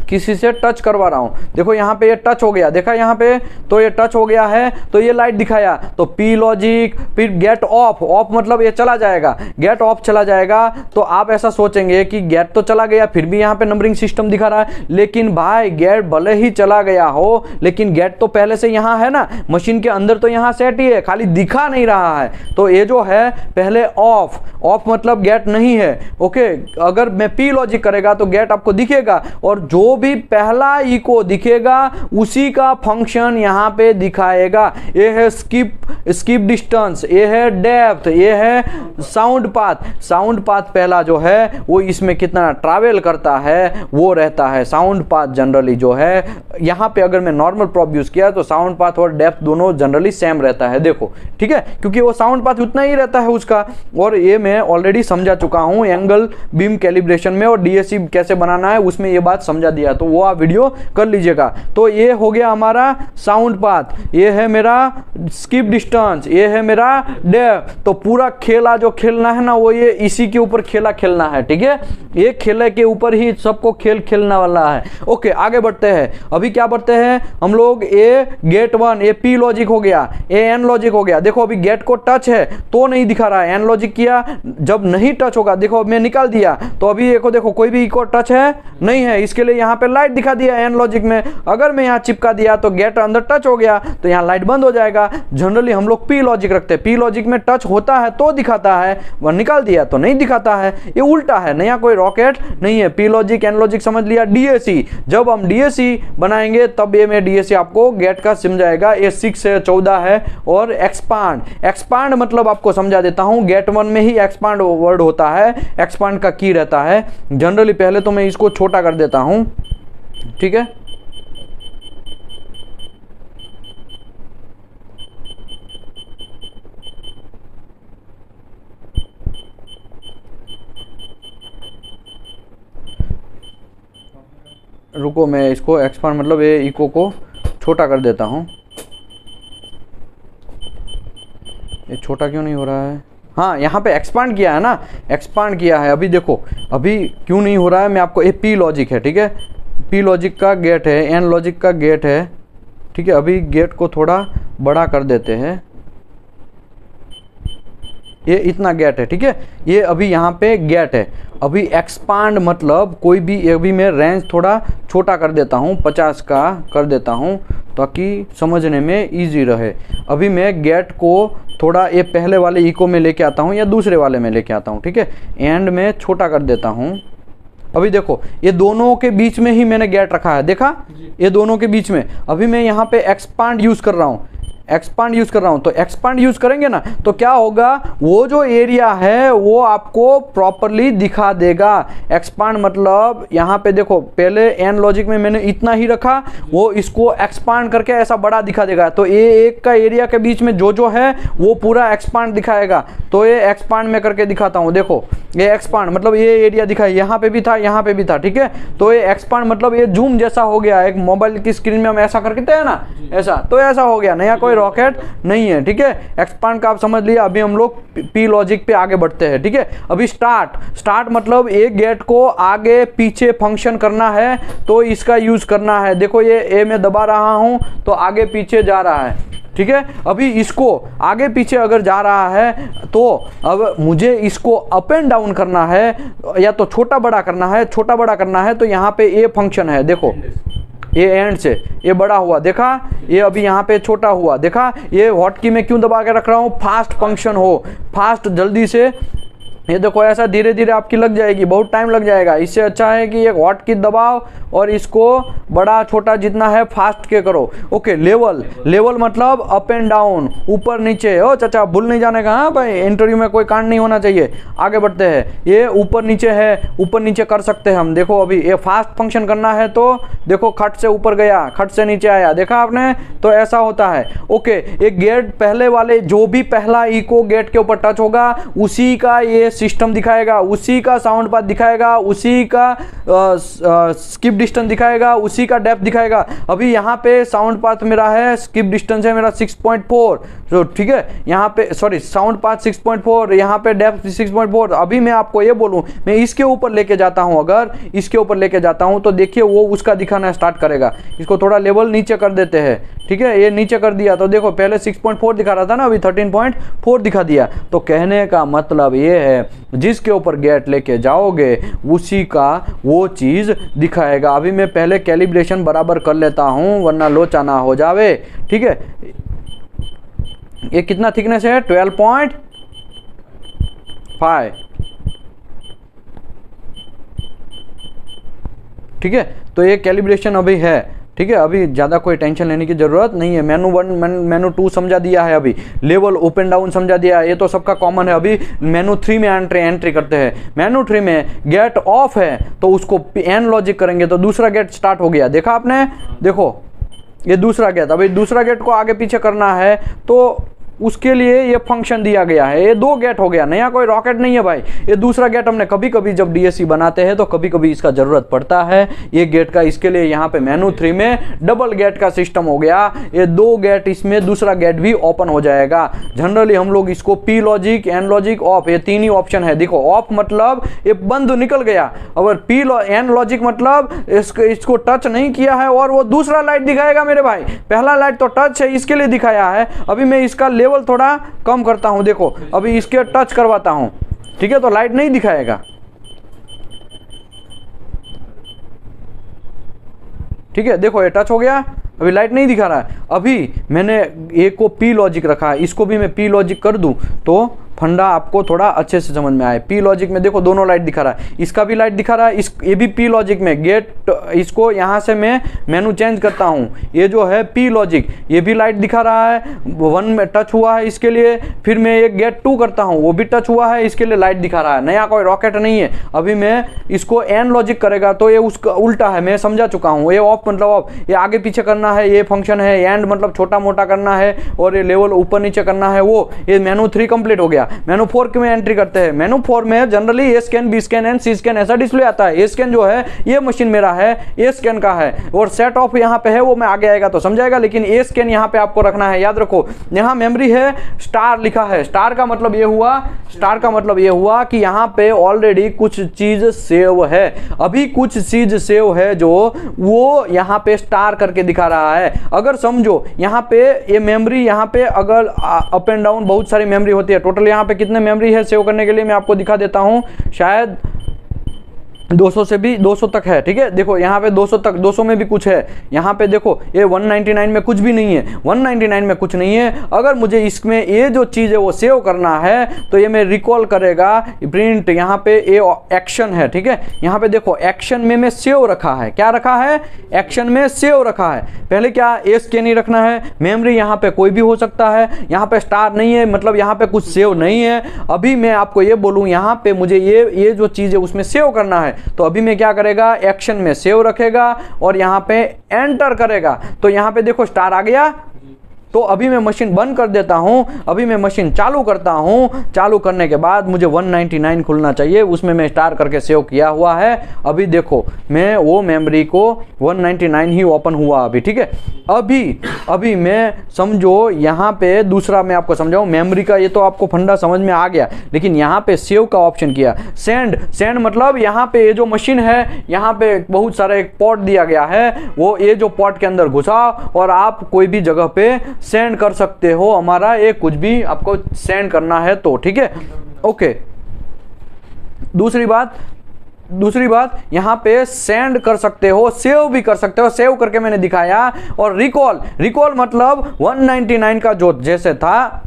किसी से टच करवा रहा हूं, देखो यहाँ पे ये टच हो गया, देखा यहाँ पे, तो ये टच हो गया है तो ये लाइट दिखाया। तो P लॉजिक, फिर गेट ऑफ, ऑफ मतलब ये चला जाएगा, गेट ऑफ चला जाएगा। तो आप ऐसा सोचेंगे कि गेट तो चला गया फिर भी यहाँ पे नंबरिंग सिस्टम दिखा रहा है, लेकिन भाई गेट भले ही चला गया हो लेकिन गेट तो पहले से यहाँ है ना, मशीन के अंदर तो यहाँ सेट ही है, खाली दिखा नहीं रहा है। तो ये जो है पहले ऑफ, ऑफ मतलब गेट नहीं है। ओके, अगर मैं P लॉजिक करेगा तो गेट आपको दिखेगा, और जो भी पहला इको दिखेगा उसी का फंक्शन यहाँ पे दिखाएगा। ये है स्किप डिस्टेंस, ये है डेप्थ, ये है साउंड पाथ। साउंड पाथ पहला जो है वो इसमें कितना ट्रैवल करता है वो रहता है। साउंड पाथ जनरली जो है यहाँ पे अगर मैं नॉर्मल प्रॉब यूज किया तो साउंड पाथ और डेप्थ दोनों जनरली सेम रहता है, देखो ठीक है, क्योंकि वो साउंड पाथ उतना ही रहता है उसका। और ये मैं ऑलरेडी समझा चुका हूँ एंगल बीम कैलिब्रेशन में, और डीएससी कैसे बनाना है उसमें ये बात समझा दिया, तो वो आप वीडियो कर लीजिएगा। तो ये हो गया हमारा साउंड पाथ, ये है मेरा स्किप डिस्टेंस, ये है मेरा डेप्थ। तो पूरा खेला जो खेलना है ना वो ये इसी के ऊपर खेलना है, ठीक है, ये खेले के ऊपर ही सबको खेलना वाला है। ओके आगे बढ़ते हैं। अभी क्या बढ़ते हैं हम लोग, ए गेट 1, ए पी लॉजिक हो गया, ए एन लॉजिक हो गया। देखो अभी गेट को टच है तो नहीं दिखा रहा है, एन लॉजिक किया जब नहीं टच होगा, देखो मैं निकाल दिया तो अभी देखो कोई भी इको टच है नहीं है, इसके लिए यहाँ पे लाइट दिखा दिया एन लॉजिक में। अगर मैं यहाँ चिपका दिया तो गेट अंदर टच हो गया तो यहाँ लाइट बंद हो जाएगा। जनरली हम लोग पी लॉजिक रखते हैं, पी लॉजिक में टच होता है तो दिखाता है, वह निकाल दिया तो नहीं दिखाता है, ये उल्टा है, नया कोई रॉकेट नहीं है। पी लॉजिक एन लॉजिक समझ लिया। डीएसी, जब हम डीएसी बनाएंगे तब ये में डीएसी आपको गेट का समझाएगा। ये 6 है, 14 है। और एक्सपांड मतलब आपको समझा देता हूं, गेट 1 में ही एक्सपांड वर्ड होता है, एक्सपांड का की रहता है जनरली। पहले तो मैं इसको छोटा कर देता हूं, ठीक है, रुको मैं इसको एक्सपांड मतलब ये इको को छोटा कर देता हूँ। ये छोटा क्यों नहीं हो रहा है? हाँ यहाँ पे एक्सपांड किया है ना, एक्सपांड किया है। अभी देखो अभी क्यों नहीं हो रहा है, मैं आपको, ये पी लॉजिक है, ठीक है, पी लॉजिक का गेट है, एन लॉजिक का गेट है, ठीक है। अभी गेट को थोड़ा बड़ा कर देते हैं, ये इतना गेट है, ठीक है, ये अभी यहाँ पे गेट है। अभी एक्सपांड मतलब कोई भी, अभी मैं रेंज थोड़ा छोटा कर देता हूँ, 50 का कर देता हूँ ताकि समझने में इजी रहे। अभी मैं गेट को थोड़ा ये पहले वाले इको में लेके आता हूँ या दूसरे वाले में लेके आता हूँ, ठीक है, एंड में छोटा कर देता हूँ। अभी देखो ये दोनों के बीच में ही मैंने गेट रखा है, देखा, ये दोनों के बीच में। अभी मैं यहाँ पे एक्सपांड यूज कर रहा हूँ, एक्सपांड यूज कर रहा हूं, तो एक्सपांड यूज करेंगे ना तो क्या होगा, वो जो एरिया है वो आपको प्रॉपरली दिखा देगा। एक्सपांड मतलब यहाँ पे देखो पहले एन लॉजिक में मैंने इतना ही रखा, वो इसको एक्सपांड करके ऐसा बड़ा दिखा देगा। तो ये एक का एरिया के बीच में जो है वो पूरा एक्सपांड दिखाएगा। तो ये एक्सपांड में करके दिखाता हूँ, देखो ये एक्सपांड मतलब ये एरिया दिखाई, यहाँ पे भी था यहाँ पे भी था, ठीक है। तो ये एक्सपांड मतलब ये जूम जैसा हो गया, एक मोबाइल की स्क्रीन में हम ऐसा करके है ना, ऐसा, तो ऐसा हो गया, नया कोई रॉकेट नहीं है, ठीक है। एक्सपांड का आप समझ लिया। अभी हम लोग पी लॉजिक पे आगे बढ़ते हैं, ठीक है। अभी स्टार्ट मतलब एक गेट को आगे पीछे फंक्शन करना है तो इसका यूज करना है। देखो ये ए में दबा रहा हूं तो आगे पीछे जा रहा है, ठीक है। अभी इसको आगे पीछे अगर जा रहा है तो अब मुझे इसको अप एंड डाउन करना है या तो छोटा बड़ा करना है। छोटा बड़ा करना है तो यहाँ पे ए फंक्शन है, देखो ये एंड से ये बड़ा हुआ, देखा, ये अभी यहाँ पे छोटा हुआ, देखा। ये हॉट की में क्यों दबा के रख रहा हूँ, फास्ट फंक्शन हो, फास्ट जल्दी से। ये देखो ऐसा धीरे धीरे आपकी लग जाएगी, बहुत टाइम लग जाएगा। इससे अच्छा है कि एक हॉट की दबाओ और इसको बड़ा छोटा जितना है फास्ट के करो। ओके, लेवल मतलब अप एंड डाउन, ऊपर नीचे। ओ चाचा भूल नहीं जाने का, हाँ भाई, इंटरव्यू में कोई कांड नहीं होना चाहिए। आगे बढ़ते हैं, ये ऊपर नीचे है, ऊपर नीचे कर सकते हैं हम। देखो अभी ये फास्ट फंक्शन करना है तो देखो खट से ऊपर गया, खट से नीचे आया, देखा आपने, तो ऐसा होता है। ओके, एक गेट पहले वाले जो भी पहला इको गेट के ऊपर टच होगा उसी का ये सिस्टम दिखाएगा, उसी का साउंड पाथ दिखाएगा, उसी का स्किप डिस्टेंस दिखाएगा, उसी का डेप्थ दिखाएगा। अभी यहाँ पे साउंड पाथ मेरा है, स्किप डिस्टेंस है मेरा 6.4, तो ठीक है, यहाँ पे सॉरी साउंड पाथ 6.4, यहाँ पे डेप्थ 6.4। अभी मैं आपको ये बोलूँ, मैं इसके ऊपर लेके जाता हूँ, अगर इसके ऊपर लेके जाता हूँ तो देखिए वो उसका दिखाना स्टार्ट करेगा। इसको थोड़ा लेवल नीचे कर देते हैं, ठीक है, ये नीचे कर दिया तो देखो पहले 6.4 दिखा रहा था ना, अभी 13.4 दिखा दिया। तो कहने का मतलब ये है जिसके ऊपर गेट लेके जाओगे उसी का वो चीज दिखाएगा। अभी मैं पहले कैलिब्रेशन बराबर कर लेता हूं वरना लोचा ना हो जावे, ठीक है। ये कितना थिकनेस है, 12.5, ठीक है। तो ये कैलिब्रेशन अभी है, ठीक है, अभी ज़्यादा कोई टेंशन लेने की ज़रूरत नहीं है। मेनू 1 मेनू 2 समझा दिया है, अभी लेवल ओपन डाउन समझा दिया है, ये तो सबका कॉमन है। अभी मेनू 3 में एंट्री करते हैं। मेनू 3 में गेट ऑफ है तो उसको एन लॉजिक करेंगे तो दूसरा गेट स्टार्ट हो गया, देखा आपने, देखो ये दूसरा गेट। अभी दूसरा गेट को आगे पीछे करना है तो उसके लिए ये फंक्शन दिया गया है। ये 2 गेट हो गया, नया कोई रॉकेट नहीं है भाई। ये दूसरा गेट हमने कभी कभी जब डीएससी बनाते हैं तो कभी कभी इसका ज़रूरत पड़ता है ये गेट का। इसके लिए यहाँ पे मेनू 3 में डबल गेट का सिस्टम हो गया। ये 2 गेट, इसमें दूसरा गेट भी ओपन हो जाएगा। जनरली हम लोग इसको P logic, N logic, off, ये 3 ही ऑप्शन है। देखो ऑफ मतलब ये बंद निकल गया, अगर एन लॉजिक मतलब इसको टच नहीं किया है और वो दूसरा लाइट दिखाएगा मेरे भाई। पहला लाइट तो टच है, इसके लिए दिखाया है। अभी मैं इसका लेवल थोड़ा कम करता हूं, देखो अभी इसके टच करवाता हूं, ठीक है, तो लाइट नहीं दिखाएगा, ठीक है। देखो ये टच हो गया, अभी लाइट नहीं दिखा रहा है। अभी मैंने ए को पी लॉजिक रखा है, इसको भी मैं पी लॉजिक कर दूं तो फंडा आपको थोड़ा अच्छे से समझ में आए। पी लॉजिक में देखो दोनों लाइट दिखा रहा है, इसका भी लाइट दिखा रहा है, ये भी पी लॉजिक में गेट, इसको यहाँ से मैं मेनू चेंज करता हूँ, ये जो है पी लॉजिक, ये भी लाइट दिखा रहा है, 1 में टच हुआ है इसके लिए। फिर मैं एक गेट 2 करता हूँ, वो भी टच हुआ है, इसके लिए लाइट दिखा रहा है। नया कोई रॉकेट नहीं है। अभी मैं इसको एन लॉजिक करेगा तो ये उसका उल्टा है, मैं समझा चुका हूँ। ये ऑफ मतलब ऑफ, ये आगे पीछे करना है, ये फंक्शन है। एंड मतलब छोटा मोटा करना है, और ये लेवल ऊपर नीचे करना है, वो ये मेनू 3 कंप्लीट हो गया। मेनू 4 में एंट्री करते हैं। मेनू 4 में generally A scan, B scan and C scan ऐसा डिस्प्ले आता है। ए स्कैन जो है ये मशीन मेरा है, ए स्कैन का है, और सेट ऑफ यहाँ पे है, वो मैं आगे आएगा तो समझाएगा, लेकिन ए स्कैन यहाँ पे आपको रखना है। याद रखो यहाँ मेमोरी है, स्टार लिखा है। स्टार का मतलब ये हुआ, स्टार का मतलब ये हुआ कि यहाँ पे ऑलरेडी कुछ चीज सेव है। अभी कुछ चीज सेव है जो वो यहाँ पे स्टार करके दिखा रहा है। अगर समझो यहाँ पे ये मेमोरी, यहाँ पे अगर अप एंड डाउन बहुत सारी मेमोरी होती है, टोटल यहाँ पे कितने मेमोरी है सेव करने के लिए मैं आपको दिखा देता हूं। शायद 200 से भी 200 तक है, ठीक है। देखो यहाँ पे 200 तक, 200 में भी कुछ है। यहाँ पे देखो ये 199 में कुछ भी नहीं है, 199 में कुछ नहीं है। अगर मुझे इसमें ये जो चीज़ है वो सेव करना है तो ये मैं रिकॉल करेगा प्रिंट, यहाँ पे ये एक्शन है, ठीक है। यहाँ पे देखो एक्शन में मैं सेव रखा है, क्या रखा है, एक्शन में सेव रखा है। पहले क्या एस के नहीं रखना है, मेमोरी यहाँ पे कोई भी हो सकता है, यहाँ पे स्टार नहीं है मतलब यहाँ पे कुछ सेव नहीं है। अभी मैं आपको ये बोलूँ यहाँ पे मुझे ये जो चीज़ है उसमें सेव करना है, तो अभी मैं क्या करेगा, एक्शन में सेव रखेगा और यहाँ पे एंटर करेगा। तो यहाँ पे देखो स्टार आ गया। तो अभी मैं मशीन बंद कर देता हूं, अभी मैं मशीन चालू करता हूं। चालू करने के बाद मुझे 199 खुलना चाहिए, उसमें मैं स्टार करके सेव किया हुआ है। अभी देखो मैं वो मेमोरी को 199 ही ओपन हुआ अभी, ठीक है। अभी मैं समझो यहाँ पे दूसरा मैं आपको समझाऊं, मेमोरी का ये तो आपको फंडा समझ में आ गया, लेकिन यहाँ पे सेव का ऑप्शन किया। सेंड मतलब यहाँ पे ये जो मशीन है, यहाँ पे बहुत सारा एक पोर्ट दिया गया है, वो ये जो पोर्ट के अंदर घुसा और आप कोई भी जगह पे सेंड कर सकते हो। हमारा ये कुछ भी आपको सेंड करना है तो, ठीक है, ओके। दूसरी बात यहाँ पे सेंड कर सकते हो, सेव भी कर सकते हो। सेव करके मैंने दिखाया। और रिकॉल मतलब 199 का जो जैसे था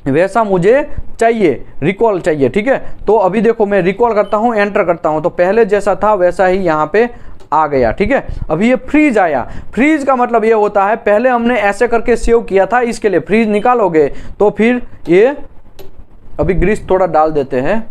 वैसा मुझे चाहिए, रिकॉल चाहिए, ठीक है। तो अभी देखो मैं रिकॉल करता हूँ, एंटर करता हूँ, तो पहले जैसा था वैसा ही यहाँ पे आ गया, ठीक है। अभी ये फ्रीज आया। फ्रीज का मतलब ये होता है पहले हमने ऐसे करके सेव किया था, इसके लिए फ्रीज निकालोगे तो फिर ये, अभी ग्रीस थोड़ा डाल देते हैं,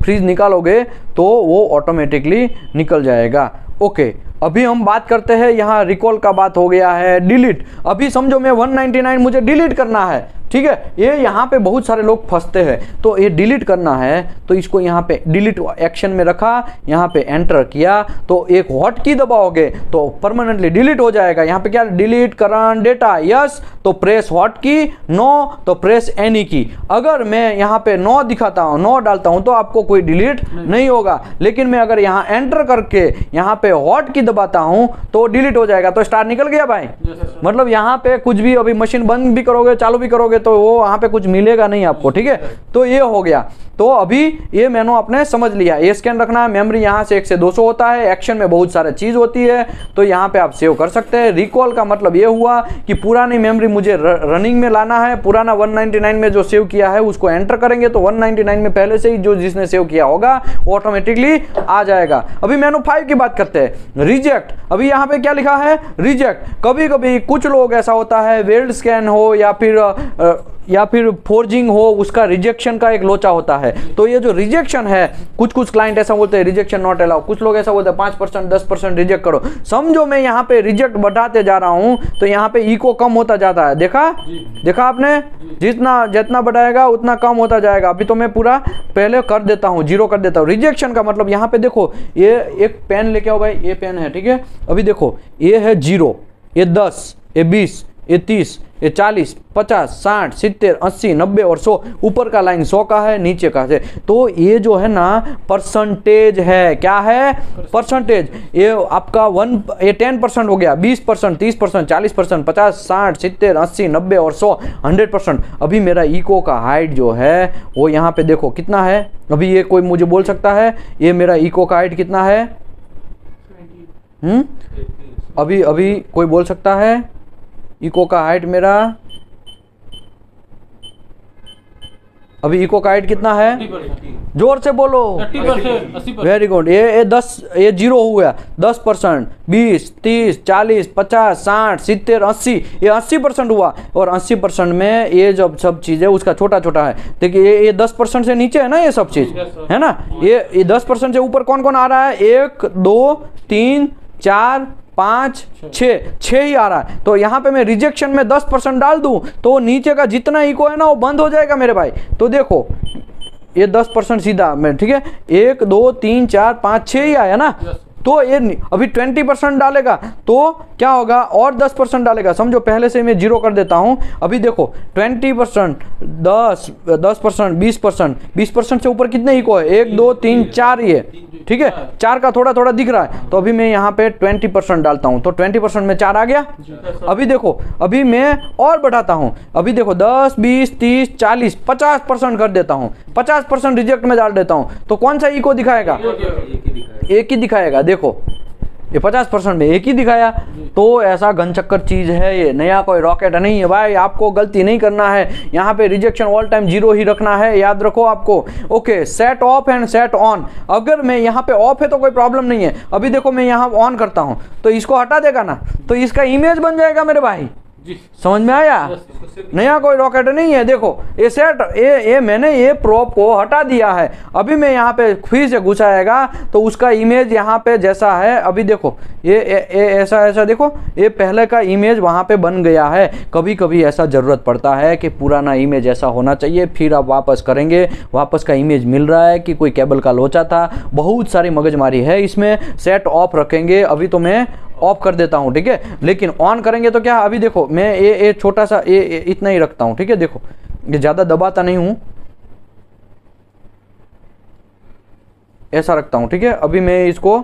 फ्रीज निकालोगे तो वो ऑटोमेटिकली निकल जाएगा, ओके। अभी हम बात करते हैं, यहाँ रिकॉल का बात हो गया है। डिलीट, अभी समझो मैं 199 मुझे डिलीट करना है, ठीक है। ये यहाँ पे बहुत सारे लोग फंसते हैं, तो ये डिलीट करना है तो इसको यहाँ पे डिलीट एक्शन में रखा, यहाँ पे एंटर किया तो एक हॉट की दबाओगे तो परमानेंटली डिलीट हो जाएगा। यहाँ पे क्या, डिलीट करंट डेटा, यस तो प्रेस हॉट की, नो तो प्रेस एनी की। अगर मैं यहाँ पे नो दिखाता हूँ, नो डालता हूँ तो आपको कोई डिलीट नहीं होगा, लेकिन मैं अगर यहाँ एंटर करके यहाँ पे हॉट की दबाता हूँ तो डिलीट हो जाएगा। तो स्टार निकल गया भाई, मतलब यहाँ पे कुछ भी, अभी मशीन बंद भी करोगे चालू भी करोगे करोगे तो वो वहाँ पे कुछ मिलेगा नहीं आपको, ठीक है। तो ये हो गया। तो अभी ये मेनू आपने समझ लिया, ए स्कैन रखना है, मेमोरी यहाँ से 1 से 200 होता है, एक्शन में बहुत सारी चीज़ होती है, तो यहाँ पे आप सेव कर सकते हैं। रिकॉल का मतलब ये हुआ कि पुरानी मेमोरी मुझे रनिंग में लाना है, पुराना 199 में जो सेव किया है उसको एंटर करेंगे तो 199 में पहले से ही जो जिसने सेव किया होगा वो ऑटोमेटिकली आ जाएगा। अभी मेनू 5 की बात करते हैं, रिजेक्ट। अभी यहाँ पे क्या लिखा है, रिजेक्ट। कभी कभी कुछ लोग ऐसा होता है, वेल्ड स्कैन हो या फिर फोर्जिंग हो, उसका रिजेक्शन का एक लोचा होता है। तो ये जो रिजेक्शन है, कुछ क्लाइंट ऐसा बोलते हैं रिजेक्शन नॉट अलाउ, कुछ लोग ऐसा बोलते हैं 5% 10% रिजेक्ट करो। समझो मैं यहाँ पे रिजेक्ट बढ़ाते जा रहा हूँ तो यहाँ पे इको कम होता जाता है। देखा आपने, जितना बढ़ाएगा उतना कम होता जाएगा। अभी तो मैं पूरा पहले कर देता हूँ, 0 कर देता हूँ। रिजेक्शन का मतलब यहाँ पे देखो, ये एक पेन लेके आओ भाई, ये पेन है, ठीक है। अभी देखो ये है 0, ये 10, ये 20, ये 30, ये 40, 50, 60, 70, 80, 90 और 100। ऊपर का लाइन 100 का है, नीचे का है। तो ये जो है ना परसेंटेज है, क्या है, परसेंटेज। ये आपका 10% हो गया, 20%, 30%, 40%, 50, 60, 70, 80, 90 और 100, 100%। अभी मेरा इको का हाइट जो है वो यहाँ पे देखो कितना है। अभी ये कोई मुझे बोल सकता है ये मेरा इको का हाइट कितना है? अभी कोई बोल सकता है इको का हाइट मेरा, अभी इको का हाइट कितना है? जोर से बोलो। 30%। Very good. ये 0 हो गया, 10%, 20, 30, 40, 50, 60, 70, 80, ये 80% हुआ। और 80% में ये जब सब चीज़ है उसका छोटा छोटा है। देखिए ये 10% से नीचे है ना, ये सब चीज़ है ना। ये 10% से ऊपर कौन कौन आ रहा है? 1, 2, 3, 4, 5, 6 ही आ रहा है। तो यहाँ पे मैं रिजेक्शन में 10% डाल दूं तो नीचे का जितना इको है ना वो बंद हो जाएगा मेरे भाई। तो देखो ये 10% सीधा मैं, ठीक है, 1, 2, 3, 4, 5, 6 ही आया ना। तो ये अभी 20% डालेगा तो क्या होगा, और 10% डालेगा। समझो पहले से मैं 0 कर देता हूं। अभी देखो 20%, 10%, 20% से ऊपर कितने इको है? 1, 2, 3, 4 ये, ठीक है। 4 का थोड़ा थोड़ा दिख रहा है, तो अभी मैं यहाँ पे 20% डालता हूँ तो 20% में 4 आ गया। अभी देखो अभी मैं और बढ़ाता हूँ। अभी देखो 10, 20, 30, 40, 50% कर देता हूँ, 50% रिजेक्ट में डाल देता हूँ। तो कौन सा इको दिखाएगा? एक ही दिखाएगा। देखो ये 50% में एक ही दिखाया। तो ऐसा घनचक्कर चीज है ये, नया कोई रॉकेट नहीं है भाई। आपको गलती नहीं करना है, यहाँ पे रिजेक्शन ऑल टाइम 0 ही रखना है, याद रखो आपको। Okay, set of and set on. अगर मैं यहाँ पे ऑफ है तो कोई प्रॉब्लम नहीं है। अभी देखो मैं यहाँ ऑन करता हूँ तो इसको हटा देगा ना, तो इसका इमेज बन जाएगा मेरे भाई। समझ में आया? नया कोई रॉकेट नहीं है। देखो ये सेट ये मैंने ये प्रोप को हटा दिया है। अभी मैं यहाँ पे फिर से घुसाएगा तो उसका इमेज यहाँ पे जैसा है। अभी देखो ये ऐसा देखो, ये पहले का इमेज वहाँ पे बन गया है। कभी कभी ऐसा ज़रूरत पड़ता है कि पुराना इमेज ऐसा होना चाहिए, फिर आप वापस करेंगे, वापस का इमेज मिल रहा है कि कोई केबल का लोचा था। बहुत सारी मगजमारी है इसमें। सेट ऑफ रखेंगे। अभी तो मैं ऑफ कर देता हूं, ठीक है, लेकिन ऑन करेंगे तो क्या? अभी देखो मैं ये छोटा सा ये इतना ही रखता हूं, ठीक है। देखो ये ज़्यादा दबाता नहीं हूं, ऐसा रखता हूं, ठीक है। अभी मैं इसको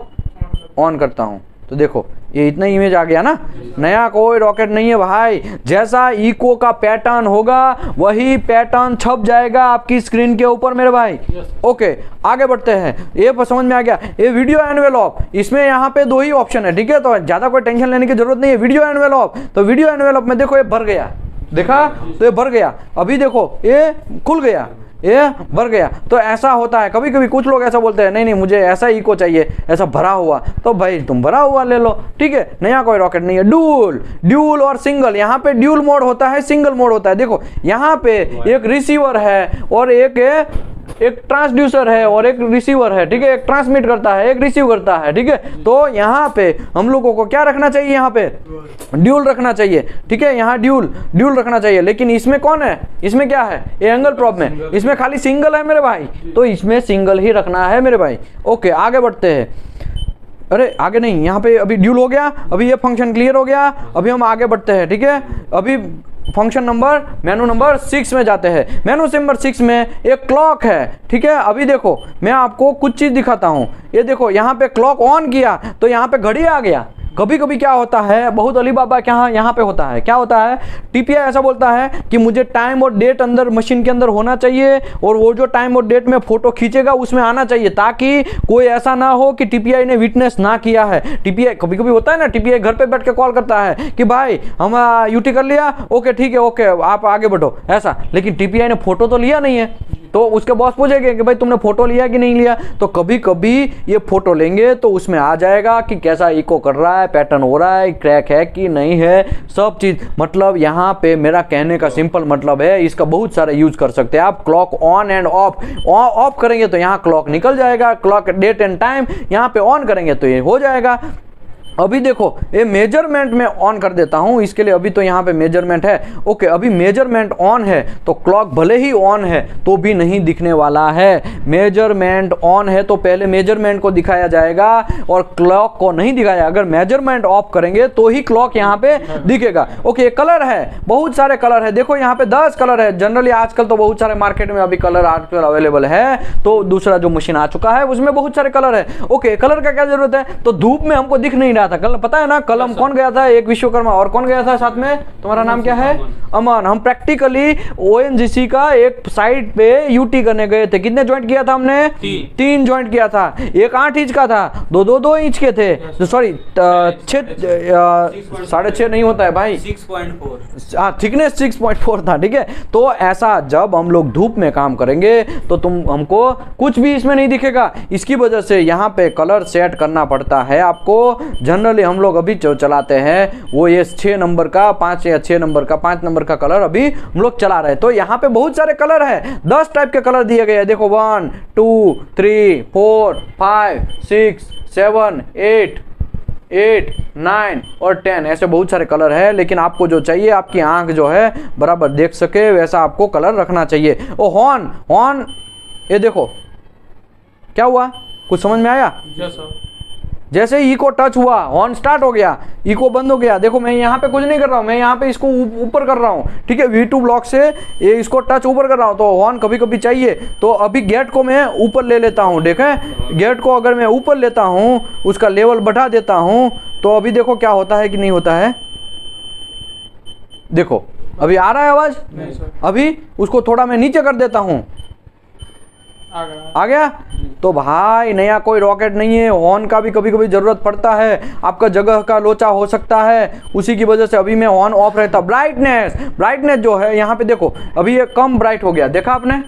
ऑन करता हूं तो देखो ये इतना इमेज आ गया ना। नया कोई रॉकेट नहीं है भाई। जैसा इको का पैटर्न होगा वही पैटर्न छप जाएगा आपकी स्क्रीन के ऊपर मेरे भाई। ओके, आगे बढ़ते हैं। ये समझ में आ गया। ये वीडियो एनवेलप, इसमें यहाँ पे 2 ही ऑप्शन है, ठीक है। तो ज़्यादा कोई टेंशन लेने की जरूरत नहीं है। वीडियो एनवेलप, तो वीडियो एनवेलप में देखो ये भर गया, देखा तो ये भर गया। अभी देखो ये खुल गया, ये भर गया। तो ऐसा होता है। कभी कभी कुछ लोग ऐसा बोलते हैं नहीं मुझे ऐसा इको चाहिए, ऐसा भरा हुआ। तो भाई तुम भरा हुआ ले लो, ठीक है। नया कोई रॉकेट नहीं है। ड्यूल और सिंगल, यहाँ पे ड्यूल मोड होता है, सिंगल मोड होता है। देखो यहाँ पे एक रिसीवर है और एक ट्रांसड्यूसर है और एक रिसीवर है, ठीक है। एक ट्रांसमिट करता है, एक रिसीव करता है, ठीक है। तो यहाँ पे हम लोगों को क्या रखना चाहिए? यहाँ पे ड्यूल रखना चाहिए, ठीक है। यहाँ ड्यूल रखना चाहिए। लेकिन इसमें कौन है? इसमें क्या है? ये एंगल प्रॉब में इसमें खाली सिंगल है मेरे भाई, तो इसमें सिंगल ही रखना है मेरे भाई। ओके, आगे बढ़ते हैं। अरे आगे नहीं, यहाँ पे अभी ड्यूल हो गया। अभी ये फंक्शन क्लियर हो गया। अभी हम आगे बढ़ते हैं, ठीक है। अभी फंक्शन नंबर मेनू नंबर 6 में जाते हैं। मेनू नंबर 6 में एक क्लॉक है, ठीक है। अभी देखो मैं आपको कुछ चीज़ दिखाता हूँ। ये देखो यहाँ पे क्लॉक ऑन किया तो यहाँ पे घड़ी आ गया। कभी कभी क्या होता है, बहुत अली बाबा के यहाँ पे होता है, क्या होता है, टीपीआई ऐसा बोलता है कि मुझे टाइम और डेट अंदर मशीन के अंदर होना चाहिए और वो जो टाइम और डेट में फोटो खींचेगा उसमें आना चाहिए, ताकि कोई ऐसा ना हो कि टीपीआई ने विटनेस ना किया है। टीपीआई कभी कभी होता है ना, टीपीआई घर पे बैठ के कॉल करता है कि भाई हम यूटी कर लिया, ओके ठीक है, ओके आप आगे बढ़ो, ऐसा। लेकिन टीपीआई ने फोटो तो लिया नहीं है, तो उसके बॉस पूछेंगे कि भाई तुमने फोटो लिया कि नहीं लिया। तो कभी कभी ये फोटो लेंगे तो उसमें आ जाएगा कि कैसा इको कर रहा है, पैटर्न हो रहा है, क्रैक है कि नहीं है, सब चीज। मतलब यहाँ पे मेरा कहने का सिंपल मतलब है, इसका बहुत सारा यूज कर सकते हैं आप। क्लॉक ऑन एंड ऑफ करेंगे तो यहाँ क्लॉक निकल जाएगा, क्लॉक डेट एंड टाइम यहाँ पे ऑन करेंगे तो ये हो जाएगा। अभी देखो ये मेजरमेंट में ऑन कर देता हूं, इसके लिए अभी तो यहाँ पे मेजरमेंट है, ओके अभी मेजरमेंट ऑन है तो क्लॉक भले ही ऑन है तो भी नहीं दिखने वाला है। मेजरमेंट ऑन है तो पहले मेजरमेंट को दिखाया जाएगा और क्लॉक को नहीं दिखाया। अगर मेजरमेंट ऑफ करेंगे तो ही क्लॉक यहाँ पे दिखेगा। ओके कलर है, बहुत सारे कलर है, देखो यहाँ पे 10 कलर है। जनरली आजकल तो बहुत सारे मार्केट में अभी कलर आजकल अवेलेबल है, तो दूसरा जो मशीन आ चुका है उसमें बहुत सारे कलर है। ओके कलर का क्या जरूरत है, तो धूप में हमको दिख नहीं रहा था, कल पता है ना, कलम कौन गया था, एक विश्वकर्मा और कौन गया था साथ में, तुम्हारा नाम क्या है, अमन। हम प्रैक्टिकली ओएनजीसी का एक साइड पे यूटी करने गए थे। कितने ज्वाइंट किया था हमने, 3 ज्वाइंट किया था। एक 8 इंच का था, 2 इंच के थे, सॉरी 6.5 नहीं होता है भाई, 6.4, हाँ थिकनेस 6.4 था, ठीक है। तो ऐसा जब हम लोग धूप में काम करेंगे तो हमको कुछ भी इसमें नहीं दिखेगा। इसकी वजह से यहाँ पे कलर सेट करना पड़ता है आपको। जनरली हम लोग अभी जो चलाते हैं वो ये 6 नंबर का 5 या 6 नंबर का 5 नंबर का कलर अभी हम लोग चला रहे हैं। तो यहाँ पे बहुत सारे कलर है, 10 टाइप के कलर दिए गए हैं। देखो 1 2 3 4 5 6 7 8 9 और 10 ऐसे बहुत सारे कलर है। लेकिन आपको जो चाहिए, आपकी आंख जो है बराबर देख सके वैसा आपको कलर रखना चाहिए। ओ हॉर्न ये देखो क्या हुआ, कुछ समझ में आया? जैसे ही इको टच हुआ हॉर्न स्टार्ट हो गया, इको बंद हो गया। देखो मैं यहाँ पे कुछ नहीं कर रहा हूँ, मैं यहाँ पे इसको ऊपर कर रहा हूँ, ठीक है, V2 ब्लॉक से ये इसको टच ऊपर कर रहा हूँ। तो हॉर्न कभी कभी चाहिए, तो अभी गेट को मैं ऊपर ले लेता हूँ। देखें गेट को अगर मैं ऊपर लेता हूँ, उसका लेवल बढ़ा देता हूँ, तो अभी देखो क्या होता है कि नहीं होता है। देखो अभी आ रहा है आवाज, अभी उसको थोड़ा मैं नीचे कर देता हूँ, आ गया। तो भाई नया कोई रॉकेट नहीं है, हॉर्न का भी कभी कभी जरूरत पड़ता है, आपका जगह का लोचा हो सकता है, उसी की वजह से अभी मैं ऑन ऑफ रहता। ब्राइटनेस जो है यहाँ पे देखो अभी ये कम ब्राइट हो गया, देखा आपने,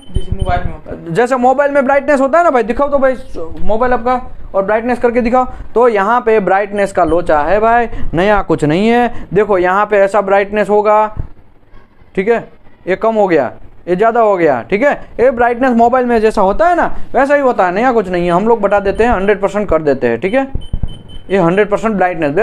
जैसे मोबाइल में ब्राइटनेस होता है ना भाई, दिखाओ तो भाई मोबाइल आपका और ब्राइटनेस करके दिखाओ। तो यहाँ पे ब्राइटनेस का लोचा है भाई, नया कुछ नहीं है। देखो यहाँ पे ऐसा ब्राइटनेस होगा, ठीक है, ये कम हो गया, ये ज़्यादा हो गया, ठीक है। ये ब्राइटनेस मोबाइल में जैसा होता है ना वैसा ही होता है, नया कुछ नहीं है। हम लोग बता देते हैं 100% कर देते हैं, ठीक है। ये 100%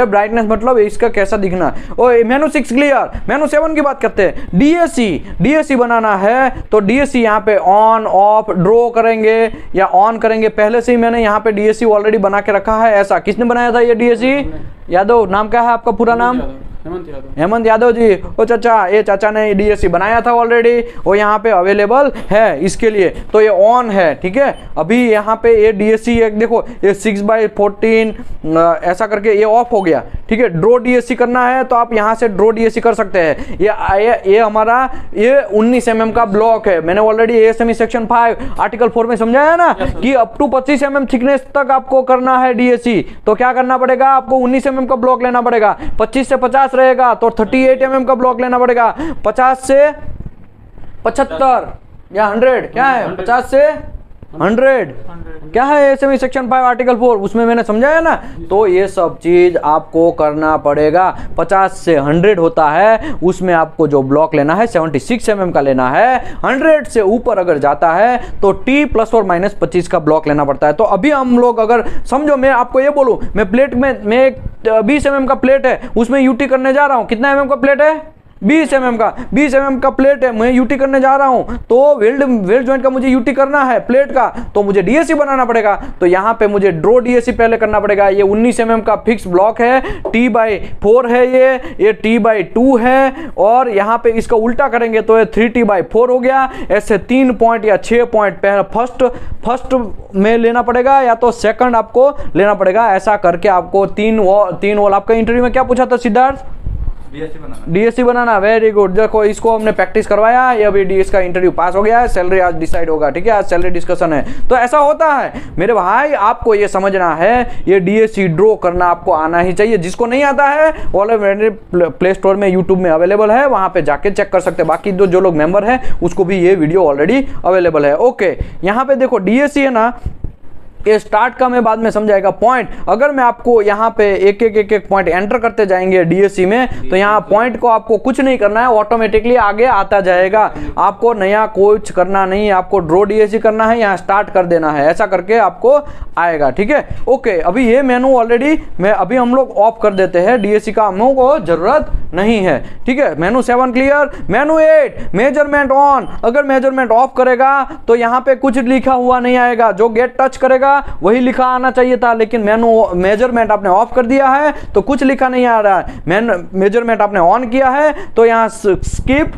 ब्राइटनेस मतलब इसका कैसा दिखना। और मेनू 6 क्लियर, मेनू 7 की बात करते हैं। डीएससी बनाना है तो डीएससी यहाँ पे ऑन ऑफ ड्रॉ करेंगे या ऑन करेंगे। पहले से ही मैंने यहाँ पे डीएससी ऑलरेडी बना के रखा है। ऐसा किसने बनाया था ये डीएससी? यादव। नाम क्या है आपका पूरा नाम? हेमंत यादव जी। ओ चाचा, ये चाचा ने डीएससी बनाया था ऑलरेडी, वो यहाँ पे अवेलेबल है इसके लिए, तो ये ऑन है, ठीक है। अभी यहाँ पे ये डीएससी एक देखो ये 6/14 ऐसा करके ये ऑफ हो गया, ठीक है। ड्रॉ डीएससी करना है तो आप यहाँ से ड्रॉ डीएससी कर सकते हैं। ये हमारा ये 19 mm का ब्लॉक है। मैंने ऑलरेडी ASME सेक्शन 5 आर्टिकल 4 में समझाया ना कि अप टू 25 mm थिकनेस तक आपको करना है डीएससी। तो क्या करना पड़ेगा आपको? 19 mm का ब्लॉक लेना पड़ेगा। 25 से 50 रहेगा तो 38 mm का ब्लॉक लेना पड़ेगा। 50 से 75 या 100 क्या है? 50 से 100 क्या है? ASME सेक्शन 5 आर्टिकल 4 उसमें मैंने समझाया ना। तो ये सब चीज आपको करना पड़ेगा। 50 से 100 होता है, उसमें आपको जो ब्लॉक लेना है 76 mm का लेना है। 100 से ऊपर अगर जाता है तो T ± 25 का ब्लॉक लेना पड़ता है। तो अभी हम लोग अगर समझो, मैं आपको ये बोलूं, मैं प्लेट में 20 mm का प्लेट है, उसमें यूटी करने जा रहा हूं। कितना mm का प्लेट है? 20 mm का, 20 mm का प्लेट है, मैं यूटी करने जा रहा हूं, तो वेल्ड जॉइंट का मुझे यूटी करना है प्लेट का, तो मुझे डीएसी बनाना पड़ेगा। तो यहां पे मुझे ड्रॉ डीएसी पहले करना पड़ेगा। ये 19 mm का फिक्स ब्लॉक है, T/4 है, ये T/2 है, और यहां पे इसका उल्टा करेंगे तो ये 3T/4 हो गया। ऐसे 3 पॉइंट या 6 पॉइंट पहले फर्स्ट में लेना पड़ेगा या तो सेकंड आपको लेना पड़ेगा। ऐसा करके आपको 3 वॉल। आपका इंटरव्यू में क्या पूछा था सिद्धार्थ? डीएससी बनाना। Very good. देखो इसको हमने प्रैक्टिस करवाया, ये अभी डीएस का इंटरव्यू पास हो गया है, सैलरी आज डिसाइड होगा, ठीक है, आज सैलरी डिस्कशन है। तो ऐसा होता है मेरे भाई, आपको ये समझना है, ये डीएससी ड्रॉ करना आपको आना ही चाहिए। जिसको नहीं आता है ऑलरेडी प्ले स्टोर में यूट्यूब में अवेलेबल है, वहां पे जाके चेक कर सकते हैं। बाकी जो लोग मेंबर हैं उसको भी ये वीडियो ऑलरेडी अवेलेबल है। ओके, यहाँ पे देखो डीएससी है ना, ये स्टार्ट का मैं बाद में समझाएगा पॉइंट। अगर मैं आपको यहाँ पे एक एक पॉइंट एंटर करते जाएंगे डीएससी में, तो यहाँ पॉइंट को आपको कुछ नहीं करना है, ऑटोमेटिकली आगे आता जाएगा। आपको नया कुछ करना नहीं है, आपको ड्रॉ डीएससी करना है, यहाँ स्टार्ट कर देना है, ऐसा करके आपको आएगा, ठीक है। ओके, अभी ये मेनू ऑलरेडी अभी हम लोग ऑफ कर देते हैं, डीएससी का हम लोगों को जरूरत नहीं है, ठीक है। मेनू 7 क्लियर। Menu 8 measurement on. अगर मेजरमेंट ऑफ करेगा तो यहाँ पे कुछ लिखा हुआ नहीं आएगा, जो गेट टच करेगा वही लिखा आना चाहिए था, लेकिन मेजरमेंट आपने ऑफ कर दिया है तो कुछ लिखा नहीं आ रहा है। मेजरमेंट आपने ऑन किया है तो यहाँ skip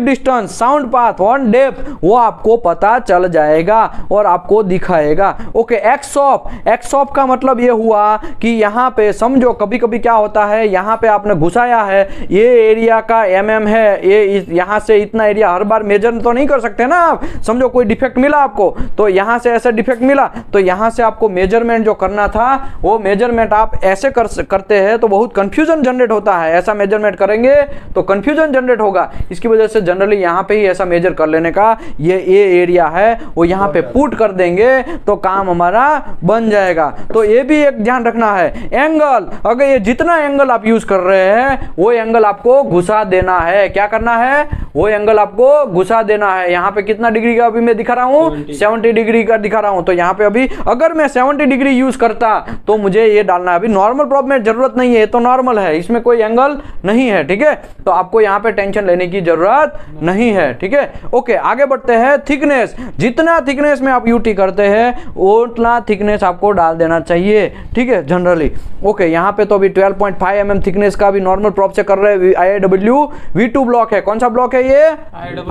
distance, sound path, on depth, वो आपको पता चल जाएगा और आपको दिखाएगा। ओके, एक्स ऑफ का मतलब ये हुआ कि यहाँ पे समझो कभी कभी क्या होता है, यहाँ पे आपने घुसाया है, ये एरिया का mm है, ये यहाँ से इतना एरिया हर बार मेजर तो नहीं कर सकते ना आप। समझो कोई डिफेक्ट मिला आपको, तो यहाँ से ऐसा डिफेक्ट मिला, तो यहाँ से आपको मेजरमेंट जो करना था वो मेजरमेंट आप ऐसे करते हैं तो बहुत कंफ्यूजन जनरेट होता है। ऐसा मेजरमेंट करेंगे तो कंफ्यूजन जनरेट होगा, इसकी वजह से जनरली यहाँ पे ही ऐसा मेजर कर लेने का, ये एरिया है वो यहाँ पे पुट कर देंगे तो काम हमारा बन जाएगा। तो ये भी एक ध्यान रखना है। एंगल, अगर ये जितना एंगल आप यूज कर रहे हैं वो एंगल आपको घुसा देना है। क्या करना है? वो एंगल आपको घुसा देना है। यहाँ पे कितना डिग्री का अभी मैं दिखा रहा हूँ? 70 डिग्री का दिखा रहा हूँ। तो यहाँ पे अभी अगर मैं 70 डिग्री यूज करता तो मुझे ये डालना है। अभी नॉर्मल प्रॉप में जरूरत नहीं है, तो नॉर्मल है, इसमें कोई एंगल नहीं है, ठीक है। तो आपको यहाँ पे टेंशन लेने की जरूरत नहीं है, ठीक है। ओके, आगे बढ़ते हैं। थिकनेस, जितना थिकनेस में आप यूटी करते हैं उतना थिकनेस आपको डाल देना चाहिए, ठीक है, जनरली। ओके, यहाँ पे तो अभी 12.5 mm थिकनेस का भी नॉर्मल प्रॉप से कर रहे हैं। IIW V2 ब्लॉक है। कौन सा ब्लॉक है ये?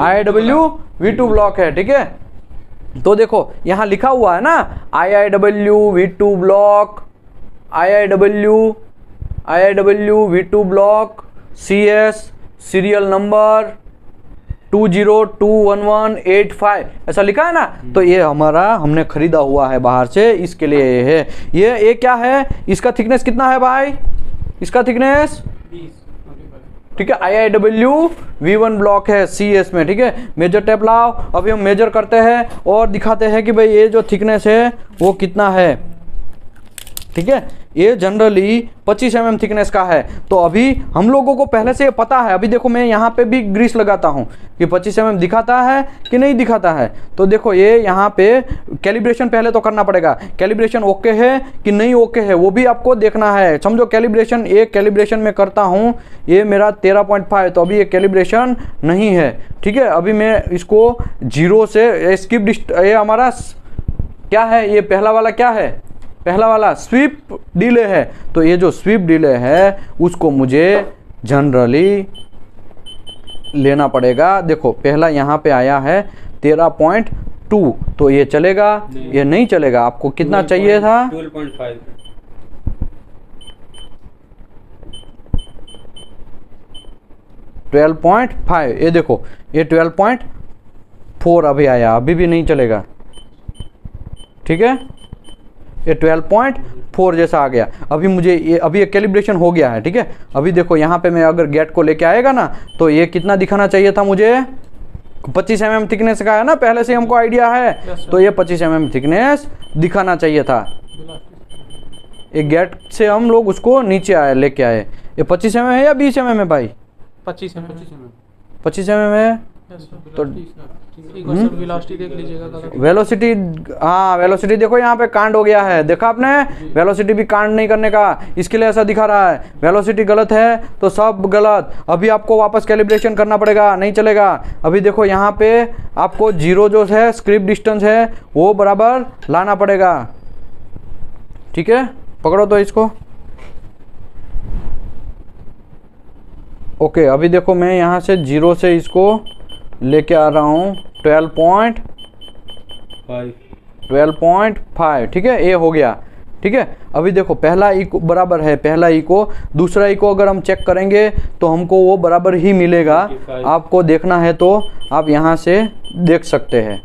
IIW V2 ब्लॉक है, ठीक है। तो देखो यहाँ लिखा हुआ है ना IIW V2 block, IIW V2 block, CS serial number 202118 ऐसा लिखा है ना। तो ये हमारा हमने खरीदा हुआ है बाहर से, इसके लिए ये है। ये क्या है? इसका थिकनेस कितना है भाई? इसका थिकनेस 20, ठीक है। IIW V1 ब्लॉक है CS में, ठीक है। मेजर टेप लाओ। अभी हम मेजर करते हैं और दिखाते हैं कि भाई ये जो थिकनेस है वो कितना है, ठीक है। ये जनरली 25 mm थिकनेस का है। तो अभी हम लोगों को पहले से पता है। अभी देखो मैं यहाँ पे भी ग्रीस लगाता हूँ कि 25 mm दिखाता है कि नहीं दिखाता है। तो देखो ये यहाँ पे कैलिब्रेशन पहले तो करना पड़ेगा। कैलिब्रेशन ओके है कि नहीं ओके है वो भी आपको देखना है। समझो कैलिब्रेशन, एक कैलिब्रेशन में करता हूँ, ये मेरा 13.5, तो अभी ये कैलिब्रेशन नहीं है, ठीक है। अभी मैं इसको 0 से स्किप ये हमारा क्या है? ये पहला वाला क्या है? पहला वाला स्वीप डिले है। तो ये जो स्वीप डिले है उसको मुझे जनरली लेना पड़ेगा। देखो पहला यहाँ पे आया है 13.2, तो ये चलेगा? ये नहीं चलेगा। आपको कितना चाहिए था? 12.5। ये देखो ये 12.4 अभी आया, अभी भी नहीं चलेगा, ठीक है। ये 12.4 जैसा आ गया। अभी मुझे ये कैलिब्रेशन हो गया है, ठीक है। अभी देखो यहाँ पे मैं अगर गेट को लेके आएगा ना तो ये कितना दिखाना चाहिए था मुझे? 25 mm थिकनेस का है ना, पहले से हमको आइडिया है। तो ये 25 mm थिकनेस दिखाना चाहिए था। एक गेट से हम लोग उसको नीचे लेके आए। ये 25 mm है या 20 mm है भाई? 25 mm है। तो वेलोसिटी देख लीजिएगा, वेलोसिटी, हाँ वेलोसिटी देखो यहाँ पे कांड हो गया है, देखा आपने, वेलोसिटी भी कांड नहीं करने का, इसके लिए ऐसा दिखा रहा है। वेलोसिटी गलत है तो सब गलत। अभी आपको वापस कैलिब्रेशन करना पड़ेगा, नहीं चलेगा। अभी देखो यहाँ पे आपको जीरो जो है स्क्रिप डिस्टेंस है वो बराबर लाना पड़ेगा, ठीक है। पकड़ो तो इसको, ओके। अभी देखो मैं यहाँ से जीरो से इसको लेके आ रहा हूँ 12.5, ठीक है, ये हो गया, ठीक है। अभी देखो पहला ई को बराबर है, पहला ई को, दूसरा ई को अगर हम चेक करेंगे तो हमको वो बराबर ही मिलेगा। आपको देखना है तो आप यहाँ से देख सकते हैं,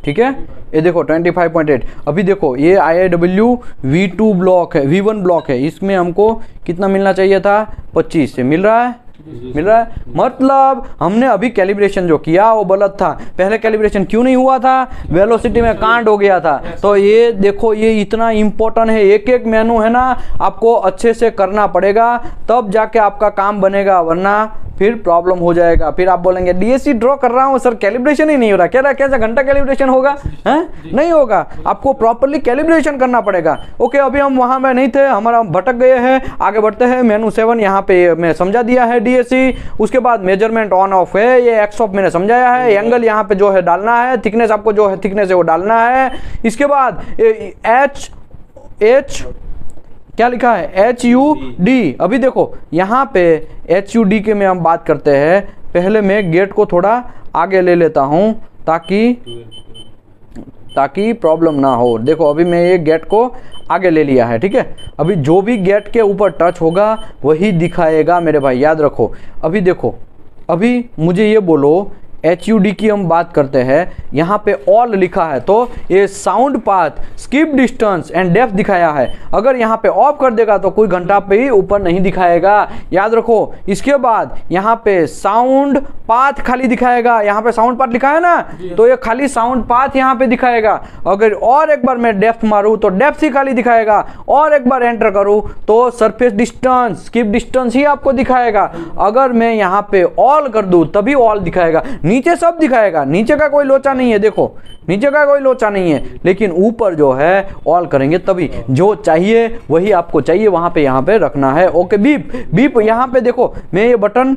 ठीक है। ये देखो 25.8। अभी देखो ये IIW V2 ब्लॉक है, V1 ब्लॉक है, इसमें हमको कितना मिलना चाहिए था, 25 से मिल रहा है, मिल रहा है। मतलब हमने अभी कैलिब्रेशन जो किया वो गलत था। पहले कैलिब्रेशन क्यों नहीं हुआ था, वेलोसिटी में कांड हो गया था। तो ये देखो ये इतना इंपॉर्टेंट है, एक एक मेनू है ना आपको अच्छे से करना पड़ेगा, तब जाके आपका काम बनेगा, वरना फिर प्रॉब्लम हो जाएगा। फिर आप बोलेंगे डीएससी ड्रॉ कर रहा हूँ सर, कैलिब्रेशन ही नहीं हो रहा, क्या कैसा घंटा कैलिब्रेशन होगा, हैं? नहीं होगा, आपको प्रॉपरली कैलिब्रेशन करना पड़ेगा। ओके, अभी हम वहाँ में नहीं थे, हमारा भटक गए हैं, आगे बढ़ते हैं। मेनू 7 यहाँ पे मैं समझा दिया है डीएससी। उसके बाद मेजरमेंट ऑन ऑफ है, ये एक्स ऑफ मैंने समझाया है। एंगल यहाँ पे जो है डालना है, थिकनेस आपको जो है थिकनेस है वो डालना है। इसके बाद एच क्या लिखा है, HUD। अभी देखो यहाँ पे HUD के में हम बात करते हैं। पहले मैं गेट को थोड़ा आगे ले लेता हूँ ताकि प्रॉब्लम ना हो। देखो अभी मैं ये गेट को आगे ले लिया है, ठीक है। अभी जो भी गेट के ऊपर टच होगा वही दिखाएगा मेरे भाई, याद रखो। अभी देखो, अभी मुझे ये बोलो HUD की हम बात करते हैं, यहाँ पे ऑल लिखा है तो ये sound path, skip distance and depth दिखाया है। अगर यहाँ पे ऑफ कर देगा तो कोई घंटा पे ही ऊपर नहीं दिखाएगा, याद रखो। इसके बाद यहाँ पे साउंड पाथ खाली दिखाएगा, यहाँ पे साउंड पाथ लिखा है ना, तो ये खाली साउंड पाथ यहाँ पे दिखाएगा। अगर और एक बार मैं डेप्थ मारूँ तो डेप्थ ही खाली दिखाएगा, और एक बार एंटर करूँ तो सरफेस डिस्टेंस, स्किप डिस्टेंस ही आपको दिखाएगा। अगर मैं यहाँ पे ऑल कर दूँ तभी ऑल दिखाएगा, नीचे सब दिखाएगा, नीचे का कोई लोचा नहीं है। देखो नीचे का कोई लोचा नहीं है, लेकिन ऊपर जो है ऑल करेंगे तभी जो चाहिए वही आपको चाहिए, वहां पे यहाँ पे रखना है। ओके, बीप बीप यहाँ पे देखो मैं ये बटन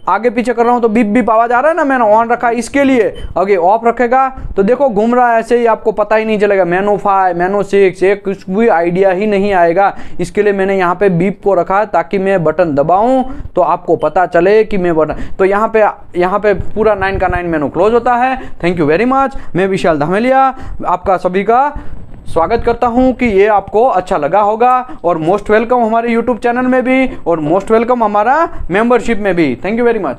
आगे पीछे कर रहा हूं तो बीप बीप आवाज आ रहा है ना, मैंने ऑन रखा इसके लिए। अगर ऑफ रखेगा तो देखो घूम रहा है ऐसे ही, आपको पता ही नहीं चलेगा। मेनू 5 मेनू 6 एक कुछ भी आइडिया ही नहीं आएगा। इसके लिए मैंने यहाँ पे बीप को रखा ताकि मैं बटन दबाऊं तो आपको पता चले कि मैं बटन, तो यहाँ पे पूरा 9 का 9 मेनू क्लोज होता है। Thank you very much. मैं विशाल धामेलिया आपका सभी का स्वागत करता हूं कि ये आपको अच्छा लगा होगा, और मोस्ट वेलकम हमारे YouTube चैनल में भी, और मोस्ट वेलकम हमारा मेंबरशिप में भी। Thank you very much.